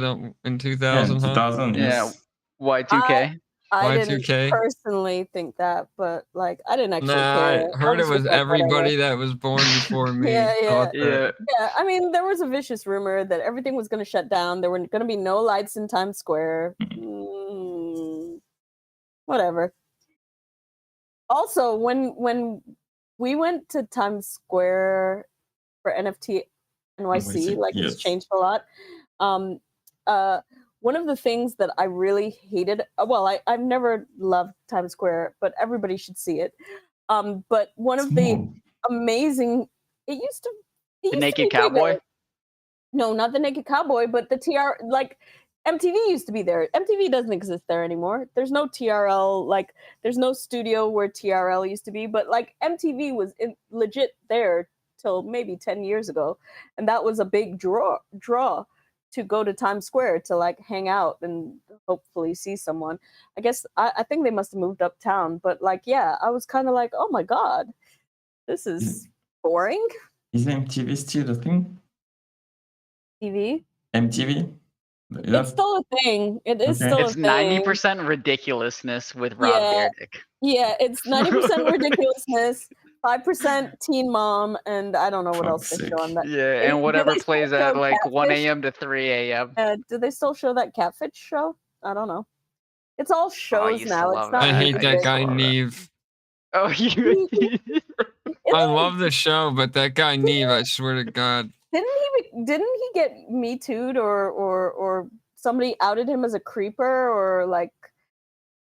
in 2000? Yeah, Huh? 2000, Yeah. yes. Y2K? I didn't Y2K? personally think that, but like I didn't actually Nah, care. I heard it just was like, everybody that was born before me. Yeah, thought that. Yeah. Yeah, I mean, there was a vicious rumor that everything was going to shut down. There were going to be no lights in Times Square. Whatever. Also, when we went to Times Square for NFT NYC, like yes. it's changed a lot. one of the things that I really hated, well, I've never loved Times Square, but everybody should see it. But one of the Small. amazing, it used to The Naked be Cowboy? bigger. No, not the Naked Cowboy, but the TR, like MTV used to be there. MTV doesn't exist there anymore. There's no TRL, like there's no studio where TRL used to be, but like MTV was legit there till maybe 10 years ago, and that was a big draw to go to Times Square to like hang out and hopefully see someone. I guess I think they must have moved uptown, but like yeah, I was kind of like, oh my god, this is boring. Is MTV still a thing? TV. MTV? It's still a thing. It is Okay. still It's a thing. 90% ridiculousness with Rob Yeah. Dyrdek. Yeah, it's 90% ridiculousness, 5% Teen Mom, and I don't know what else Fuck's they show on sake. that. Yeah, Do and whatever they still plays show at like 1 Catfish? a.m. to 3 a.m. Do they still show that Catfish show? I don't know. It's all shows used to now. It's love not. I that. hate I that used to guy love that. Neve. Oh, you. I love the show, but that guy Neve, I swear to God. Didn't he get Me Too'd or somebody outed him as a creeper or like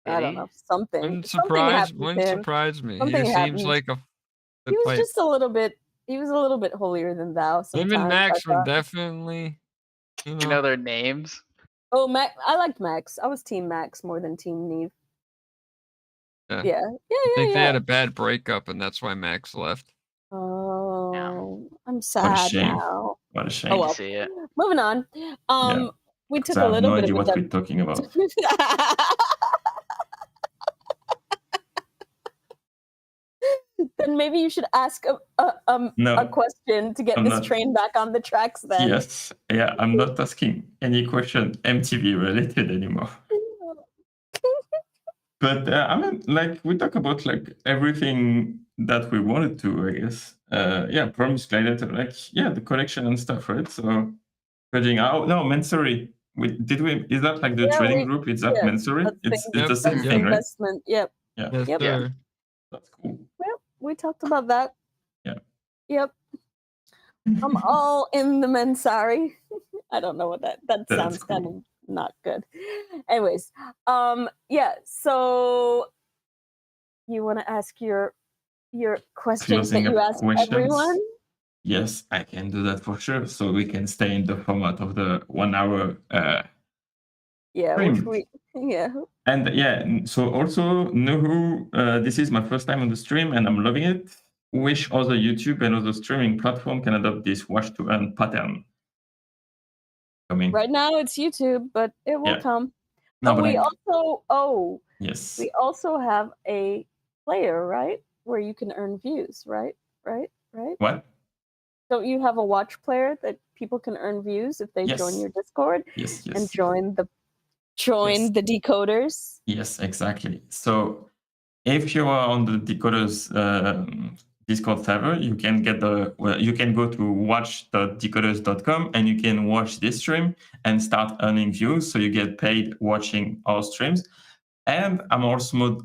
I Did don't he? know something. Wouldn't Something surprise, happened to wouldn't him. surprise me. Something He happened. seems like a He was type. just a little bit. He was a little bit holier than thou. Him Sometimes and I Max were thought. definitely, you You know. know their names? Oh, Max! I liked Max. I was Team Max more than Team Neve. Yeah. Yeah. I think they had a bad breakup, and that's why Max left. Oh, I'm What a sad shame. now. What a shame. Oh well. See it. Moving on. Yeah. We 'Cause took I a have little no bit idea of what a we're talking about. Then maybe you should ask a No, question to get I'm this not. train back on the tracks. Then. Yes. Yeah, I'm not asking any question MTV related anymore. But I mean, like we talk about like everything that we wanted to, I guess. Yeah, Primus Gladiator, like yeah, the collection and stuff, right? So trading out. No, Mansory. Is that like the Yeah, trading group? Is that yeah, Mansory? that's It's the- the Yep, same that's thing, right? investment. Yep. Yeah, Yes, Yep. sir. that's cool. Well, we talked about that. Yeah. Yep. I'm all in the Mansari. I don't know what that sounds cool. kind of not good. Anyways, yeah, so you want to ask your questions that Closing you up ask questions. everyone? Yes, I can do that for sure. So we can stay in the format of the 1 hour Yeah, stream. yeah. And yeah, so also Nuhu, this is my first time on the stream and I'm loving it. Wish other YouTube and other streaming platform can adopt this watch to earn pattern. Coming. Right now it's YouTube, but it will Yeah. come. No, Oh, but we like, also yes. we also have a player, right? Where you can earn views, right? Right? What? Don't you have a watch player that people can earn views if they join Yes. your Discord Yes, yes. and join the Decoders? Yes, exactly. So if you are on the Decoders Discord server, you can you can go to watch.decoders.com and you can watch this stream and start earning views. So you get paid watching our streams. And I'm also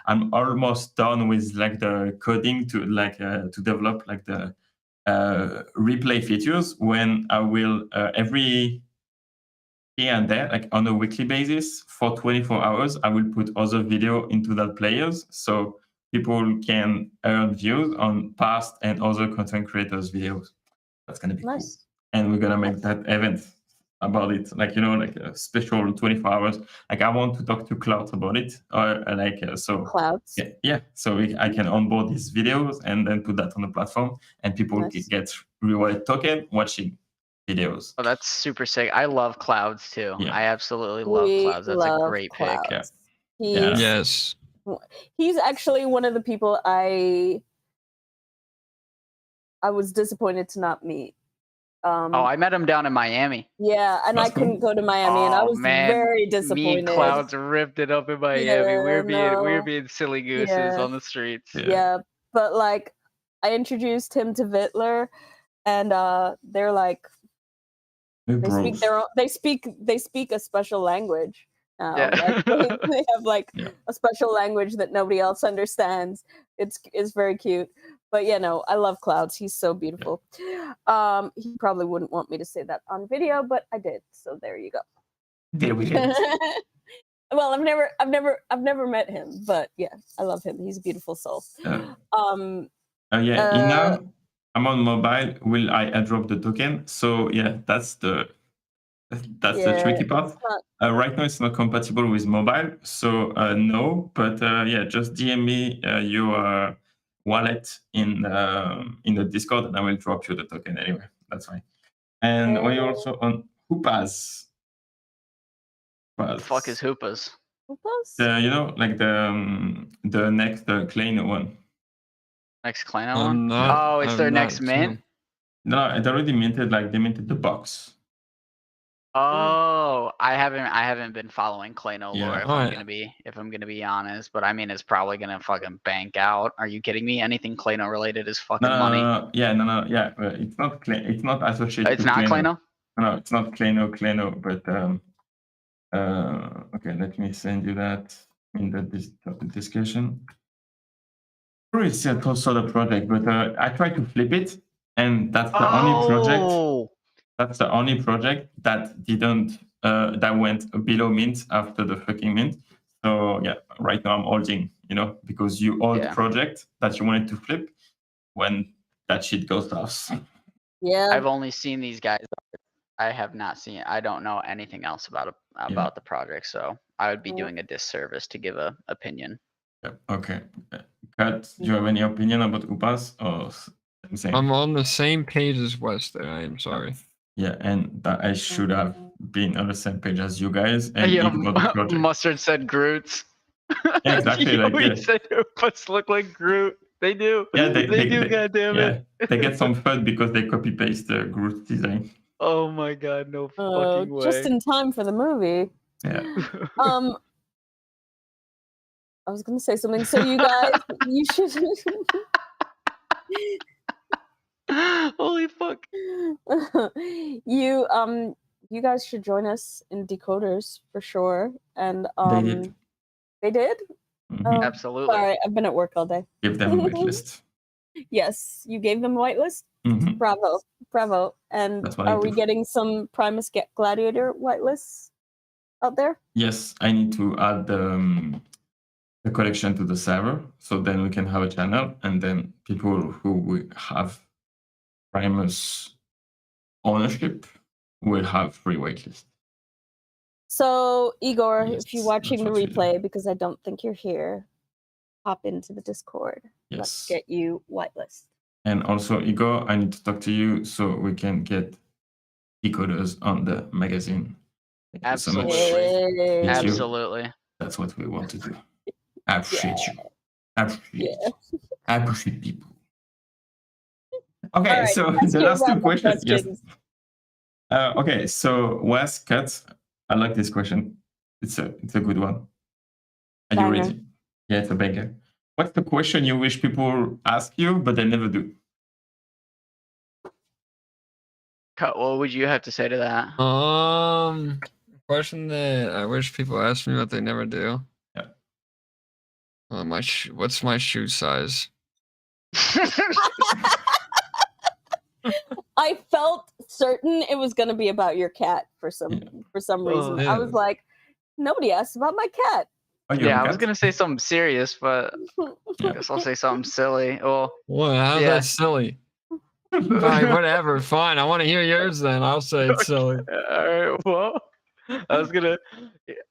I'm almost done with like the coding to to develop like the replay features when I will every here and there, like on a weekly basis for 24 hours, I will put other video into that players so people can earn views on past and other content creators' videos. That's gonna be cool. And we're gonna make that event about it, like like a special 24 hours. Like I want to talk to Clouds about it, or so Clouds. Yeah. So I can onboard these videos and then put that on the platform, and people get rewarded token watching videos. Oh, that's super sick. I love Clouds too. Yeah. I absolutely love Clouds. That's a great Clouds. pick. Yeah. Yes. He's actually one of the people I was disappointed to not meet. I met him down in Miami. Yeah, and That's I couldn't go to Miami, and I was very disappointed. Me and Clouds ripped it up in Miami. Yeah, we were being silly gooses on the streets. Yeah, but like I introduced him to Vittler, and they're like they speak a special language now. Yeah. Like, they have like a special language that nobody else understands. It's very cute. But yeah, no, I love Clouds. He's so beautiful. He probably wouldn't want me to say that on video, but I did. So there you go. Deal with it. Well, I've never met him, but yeah, I love him. He's a beautiful soul. Yeah. Uh, Ina, I'm on mobile. Will I airdrop the token? So yeah, that's the tricky part. Right now, it's not compatible with mobile, so no. But yeah, just DM me your wallet in the Discord, and I will drop you the token anyway. That's fine. And are you also on Hoopas? The fuck is Hoopas? Hoopas? You know, like the next Kleino one. Next Klano one? It's their next mint? No, it already minted. Like they minted the box. Oh, I haven't been following Klano Yeah. lore if I'm gonna be honest, but I mean it's probably gonna fucking bank out. Are you kidding me? Anything Klano related is fucking money. Yeah. It's not it's not associated. It's not Klano? No, it's not Klano, but okay, let me send you that in the discussion. It's also the project, but I tried to flip it, and that's the only project. That's the only project that didn't that went below mint after the fucking mint. So yeah, right now I'm holding, because you hold project that you wanted to flip when that shit goes off. Yeah. I've only seen these guys. I have not seen. I don't know anything else about the project, so I would be doing a disservice to give an opinion. Yeah, okay. Cut, do you have any opinion about Upas or same? I'm on the same page as Wes there. I am sorry. Yeah, and that I should have been on the same page as you guys. And Mustard said Groots. Yeah, exactly. He said Upas look like Groot. They do. Yeah, they do. Goddammit. Yeah, they get some fun because they copy paste the Groot design. Oh my god, no fucking way. Just in time for the movie. Yeah. I was gonna say something. So you guys, you should. Holy fuck! You guys should join us in Decod3rs for sure. And They did. They did? Mm-hmm. Absolutely. Sorry, I've been at work all day. Give them a whitelist. Yes, you gave them a whitelist. Mm-hmm. Bravo. And are we getting some Primus Gladiator whitelists out there? Yes, I need to add the collection to the server, so then we can have a channel, and then people who will have Primus ownership will have free waitlist. So Igor, Yes, if you're watching the that's what you replay, because I don't think you're here, hop into the Discord. Yes. Let's get you whitelist. And also, Igor, I need to talk to you so we can get Decod3rs on the magazine. Thank Absolutely. you so much. Absolutely. That's what we want to do. I appreciate you. I appreciate people. Okay, right, so the last two questions. Yes. Okay, so Wes, Cut, I like this question. It's a good one. Are you ready? Yeah, it's a banger. What's the question you wish people ask you, but they never do? Cut, what would you have to say to that? Question that I wish people ask me, but they never do. Yeah. What's my shoe size? I felt certain it was going to be about your cat for some reason. I was like, nobody asked about my cat. I was gonna say something serious, but I guess I'll say something silly. Well, how's that silly? Fine, whatever. Fine, I want to hear yours. Then I'll say it's silly. All right. Well,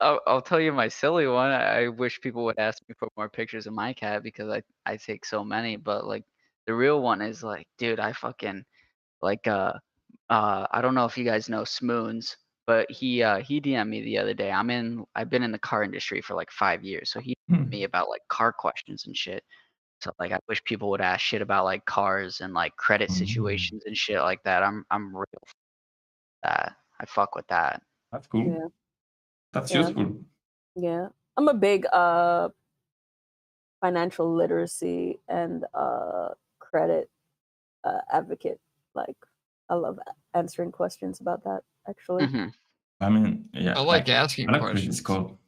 I'll tell you my silly one. I wish people would ask me for more pictures of my cat because I take so many. But like the real one is like, dude, I fucking like I don't know if you guys know Smoons. But he DM'd me the other day. I've been in the car industry for like 5 years, so he DM'd me about like car questions and shit. So like I wish people would ask shit about like cars and like credit situations and shit like that. I'm real for that. I fuck with that. That's cool. Yeah. That's useful. Yeah. I'm a big financial literacy and credit advocate. Like I love answering questions about that. Actually, I mean, yeah. I like asking questions. Credit score.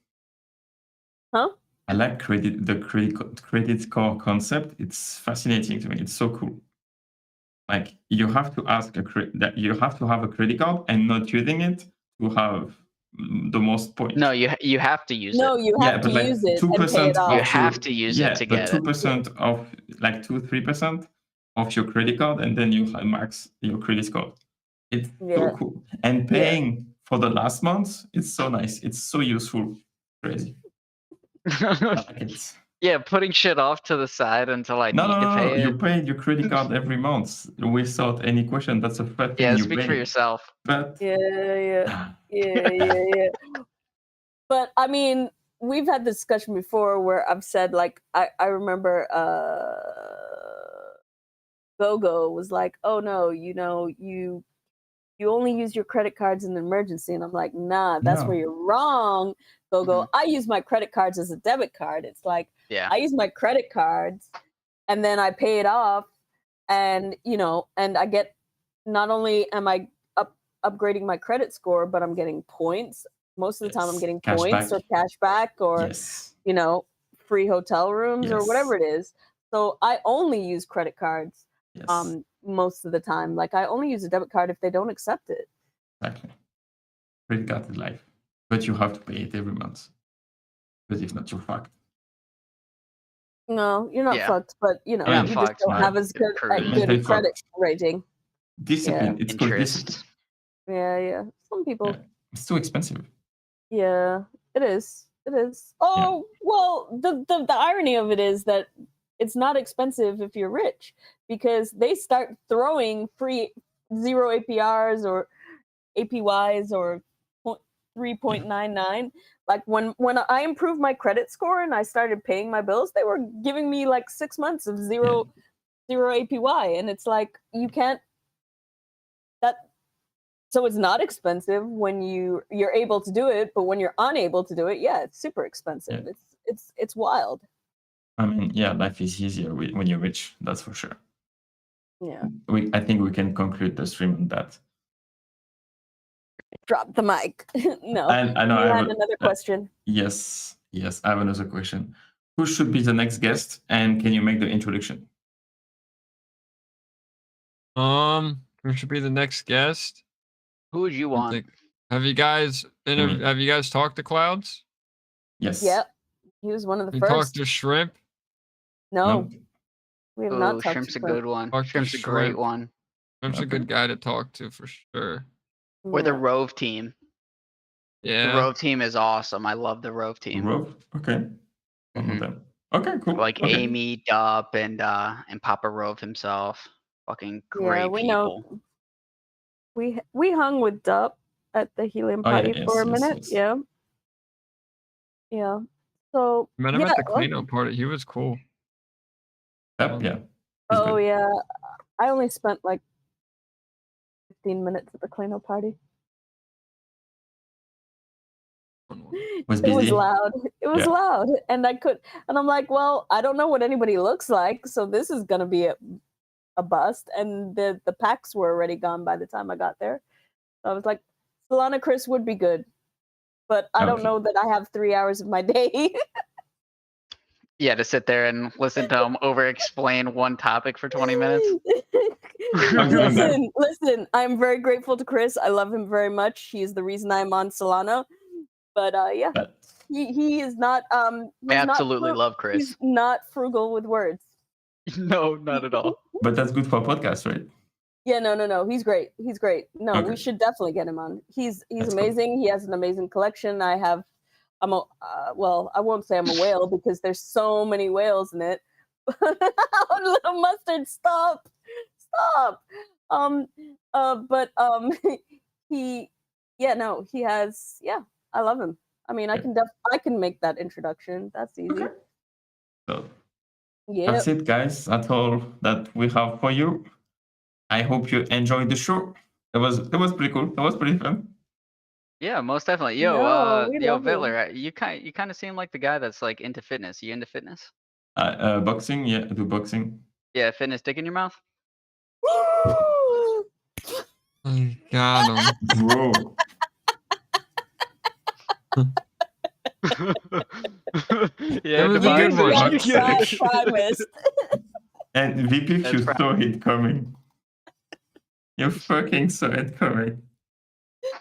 Huh? I like credit score concept. It's fascinating to me. It's so cool. Like you have to ask that you have to have a credit card and not using it to have the most points. No, you have to use No, it. you have but to like use it and pay 2% it off. You of have your- to use yeah, it to but get it. 2% of like 2-3% of your credit card, and then you max your credit score. It's Yeah. so cool. And paying for the last month, it's so nice. It's so useful. Crazy. I like it. Yeah, putting shit off to the side until I No, need to pay you it. pay your credit card every month without any question. That's the first thing Yeah, you speak pay. for yourself. But Yeah. But I mean, we've had this discussion before where I've said, like, I remember Gogo was like, oh no, you only use your credit cards in an emergency. And I'm like, nah, that's where No. you're wrong, Gogo. I use my credit cards as a debit card. It's like, Yeah. I use my credit cards and then I pay it off, and and I get, not only am I upgrading my credit score, but I'm getting points. Most of the time I'm getting points or cash back or yes. free hotel rooms or Yes. whatever it is. So I only use credit cards Yes. most of the time. Like, I only use a debit card if they don't accept it. Exactly. Credit card is life. But you have to pay it every month. Because if not, you're fucked. No, you're not Yeah. fucked, but You're you not just fucked, don't man. have as You're good a cruising. good credit rating. Discipline. It's called discipline. Interest. Yeah. Some people. Yeah. It's too expensive. Yeah, it is. It is. Oh, well, the irony of it is that it's not expensive if you're rich, because they start throwing free 0 APRs or APYs or 3.99. Like, when I improved my credit score and I started paying my bills, they were giving me like 6 months of zero APY, and it's like, you can't. So it's not expensive when you're able to do it, but when you're unable to do it, yeah, it's super expensive. Yeah. It's wild. I mean, yeah, life is easier when you're rich. That's for sure. Yeah. I think we can conclude the stream on that. Drop the mic. No. I know. You I had another question. Yes. I have another question. Who should be the next guest, and can you make the introduction? Who should be the next guest? Who would you want? Have you guys talked to Clouds? Yes. Yep. He was one of the You first. talked to Shrimp? No. We have not talked Shrimp's to a good one. Talk to Shrimp's a great Shrimp. one. Shrimp's a good guy to talk to for sure. Or the Yeah. Rove team. Yeah. The Rove team is awesome. I love the Rove team. Rove? Okay. Mhm. Okay, cool. Like okay. Amy, Dup, and Papa Rove himself. Fucking great we people. know. We hung with Dup at the Helium party for a minute. Yes. Yeah. So Met him at the cleanup party. He was cool. Yep, yeah. Oh yeah. I only spent like 15 minutes at the cleanup party. It was loud. It was loud. And I'm like, well, I don't know what anybody looks like, so this is gonna be a bust. And the packs were already gone by the time I got there. So I was like, Solana Chris would be good. But I don't know that I have 3 hours of my day. Yeah, to sit there and listen to him over explain one topic for 20 minutes. Listen, I'm very grateful to Chris. I love him very much. He's the reason I'm on Solana. But yeah, he is not. I absolutely love Chris. He's not frugal with words. No, not at all. But that's good for a podcast, right? Yeah, no. He's great. No, we should definitely get him on. He's amazing. Cool. He has an amazing collection. Well, I won't say I'm a whale because there's so many whales in it. Little Mustard, stop. He has. Yeah, I love him. I mean, I can make that introduction. That's easy. Okay. So that's it, guys. That's all that we have for you. I hope you enjoyed the show. It was pretty cool. It was pretty fun. Yeah, most definitely. Yo, Vittler, you kind of seem like the guy that's like into fitness. You into fitness? Boxing, yeah, I do boxing. Yeah, fitness dick in your mouth? I got him. Bro. Yeah, that was a good one. Primus. And VP, if you saw it coming. You fucking saw it coming.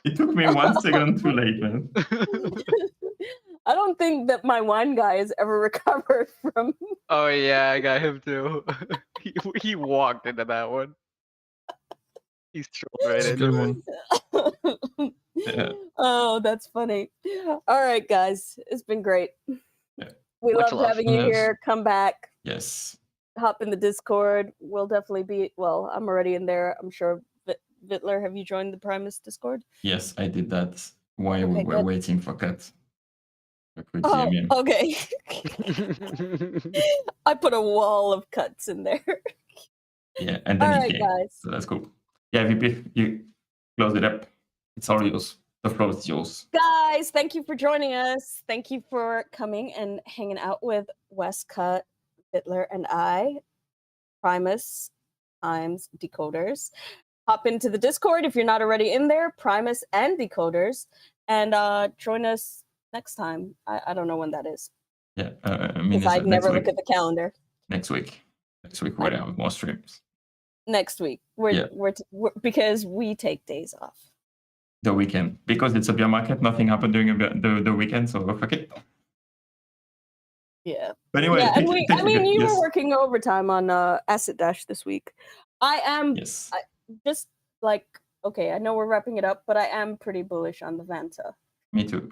It took me 1 second too late, man. I don't think that my wine guy has ever recovered from. Oh yeah, I got him too. he walked into that one. He's strolled right It's a good into it. one. Yeah. Oh, that's funny. All right, guys, it's been great. Yeah. We Much loved love. having you Yes. here. Come back. Yes. Hop in the Discord. We'll definitely be. Well, I'm already in there. I'm sure. Vittler, have you joined the Primus Discord? Yes, I did that while we Okay, were good. waiting for Cut. A quick Oh, GMM. okay. I put a wall of cuts in there. Yeah, and All then he right, came. guys. So that's cool. Yeah, VP, you close it up. It's all yours. The floor is yours. Guys, thank you for joining us. Thank you for coming and hanging out with Wes, Cut, Vittler, and I. Primus times Decoders. Hop into the Discord if you're not already in there, Primus and Decoders, and join us next time. I don't know when that is Yeah, I mean, because I next never week. look at the calendar. Next week. Next week, we're have more streams. Next week, we're because we take days off. The weekend. Because it's a beer market, nothing happened during the weekend, so fuck it. Yeah. But anyway, Yeah, and you yes. were working overtime on Acid Dash this week. I am Yes. just like, okay, I know we're wrapping it up, but I am pretty bullish on the Vanta. Me too.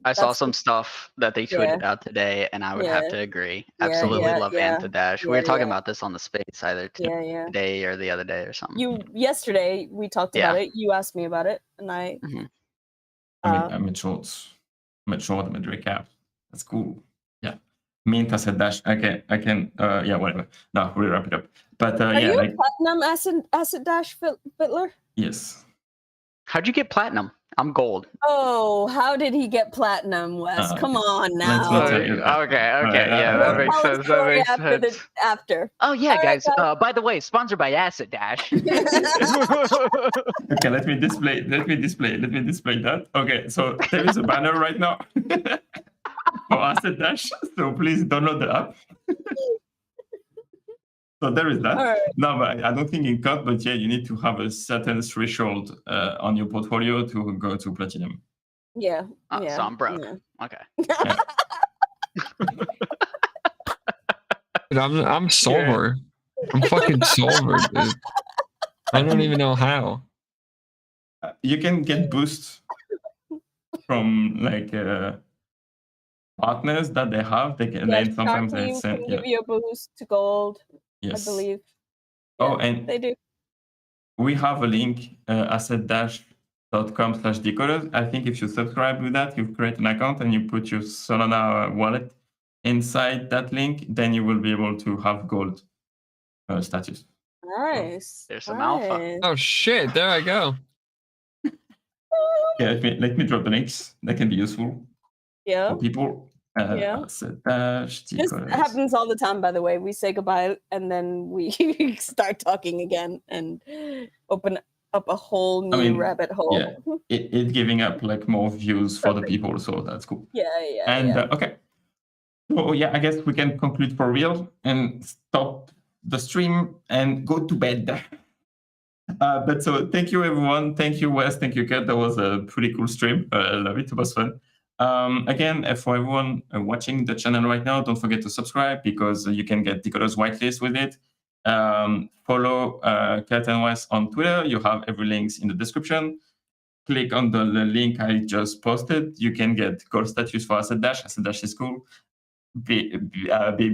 I saw That's some stuff that they tweeted out today, and I would have Yeah. to agree. Yeah, Absolutely love yeah, Vanta Dash. We yeah, were talking yeah. about this on the space either Yeah. today or the other day or something. Yesterday we talked about it. You asked me about it, and I. Mhm. I made shorts. I made recap. That's cool. Yeah. Mint Acid Dash. Okay, I can. Yeah, whatever. No, we'll wrap it up. But Are yeah, you like a platinum acid dash Vittler? yes. How'd you get platinum? I'm gold. Oh, how did he get platinum, Wes? Come on let's now. not tell you that. Okay, Alright, yeah, that We'll makes tell the sense. That story makes after sense. after. Oh yeah, All right, guys. By the way, sponsored by Acid Dash. Okay, let me display that. Okay, so there is a banner right now for Acid Dash. So please download the app. So there is that. All right. No, but I don't think in Cut, but yeah, you need to have a certain threshold on your portfolio to go to platinum. Yeah. So I'm broke. Yeah. Okay. Dude, I'm silver. I'm fucking silver, dude. I don't even know how. You can get boosts from like partners that they have. They can then sometimes they Team send. can give you a boost to gold, Yes. I believe. Oh, Yeah, and they do. we have a link, asset-.com/decoders. I think if you subscribe with that, you create an account and you put your Solana wallet inside that link, then you will be able to have gold status. Nice. There's some alpha. Oh shit, there I go. Yeah, let me drop the links. That can be useful Yeah. for people. Yeah. Asset-Dash This decoders. happens all the time, by the way. We say goodbye and then we start talking again and open up a whole new rabbit hole. Yeah, it's giving up like more views for the people, so that's cool. Yeah. And okay. So yeah, I guess we can conclude for real and stop the stream and go to bed. But so thank you everyone. Thank you Wes. Thank you Kat. That was a pretty cool stream. I love it. It was fun. Again, for everyone watching the channel right now, don't forget to subscribe because you can get Decoders whitelist with it. Follow Kat and Wes on Twitter. You have every links in the description. Click on the link I just posted. You can get gold status for Acid Dash. Acid Dash is cool. Be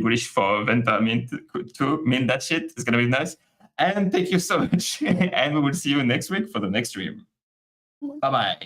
bullish for Vanta Mint to mint that shit. It's gonna be nice. And thank you so much. And we will see you next week for the next stream. Bye bye.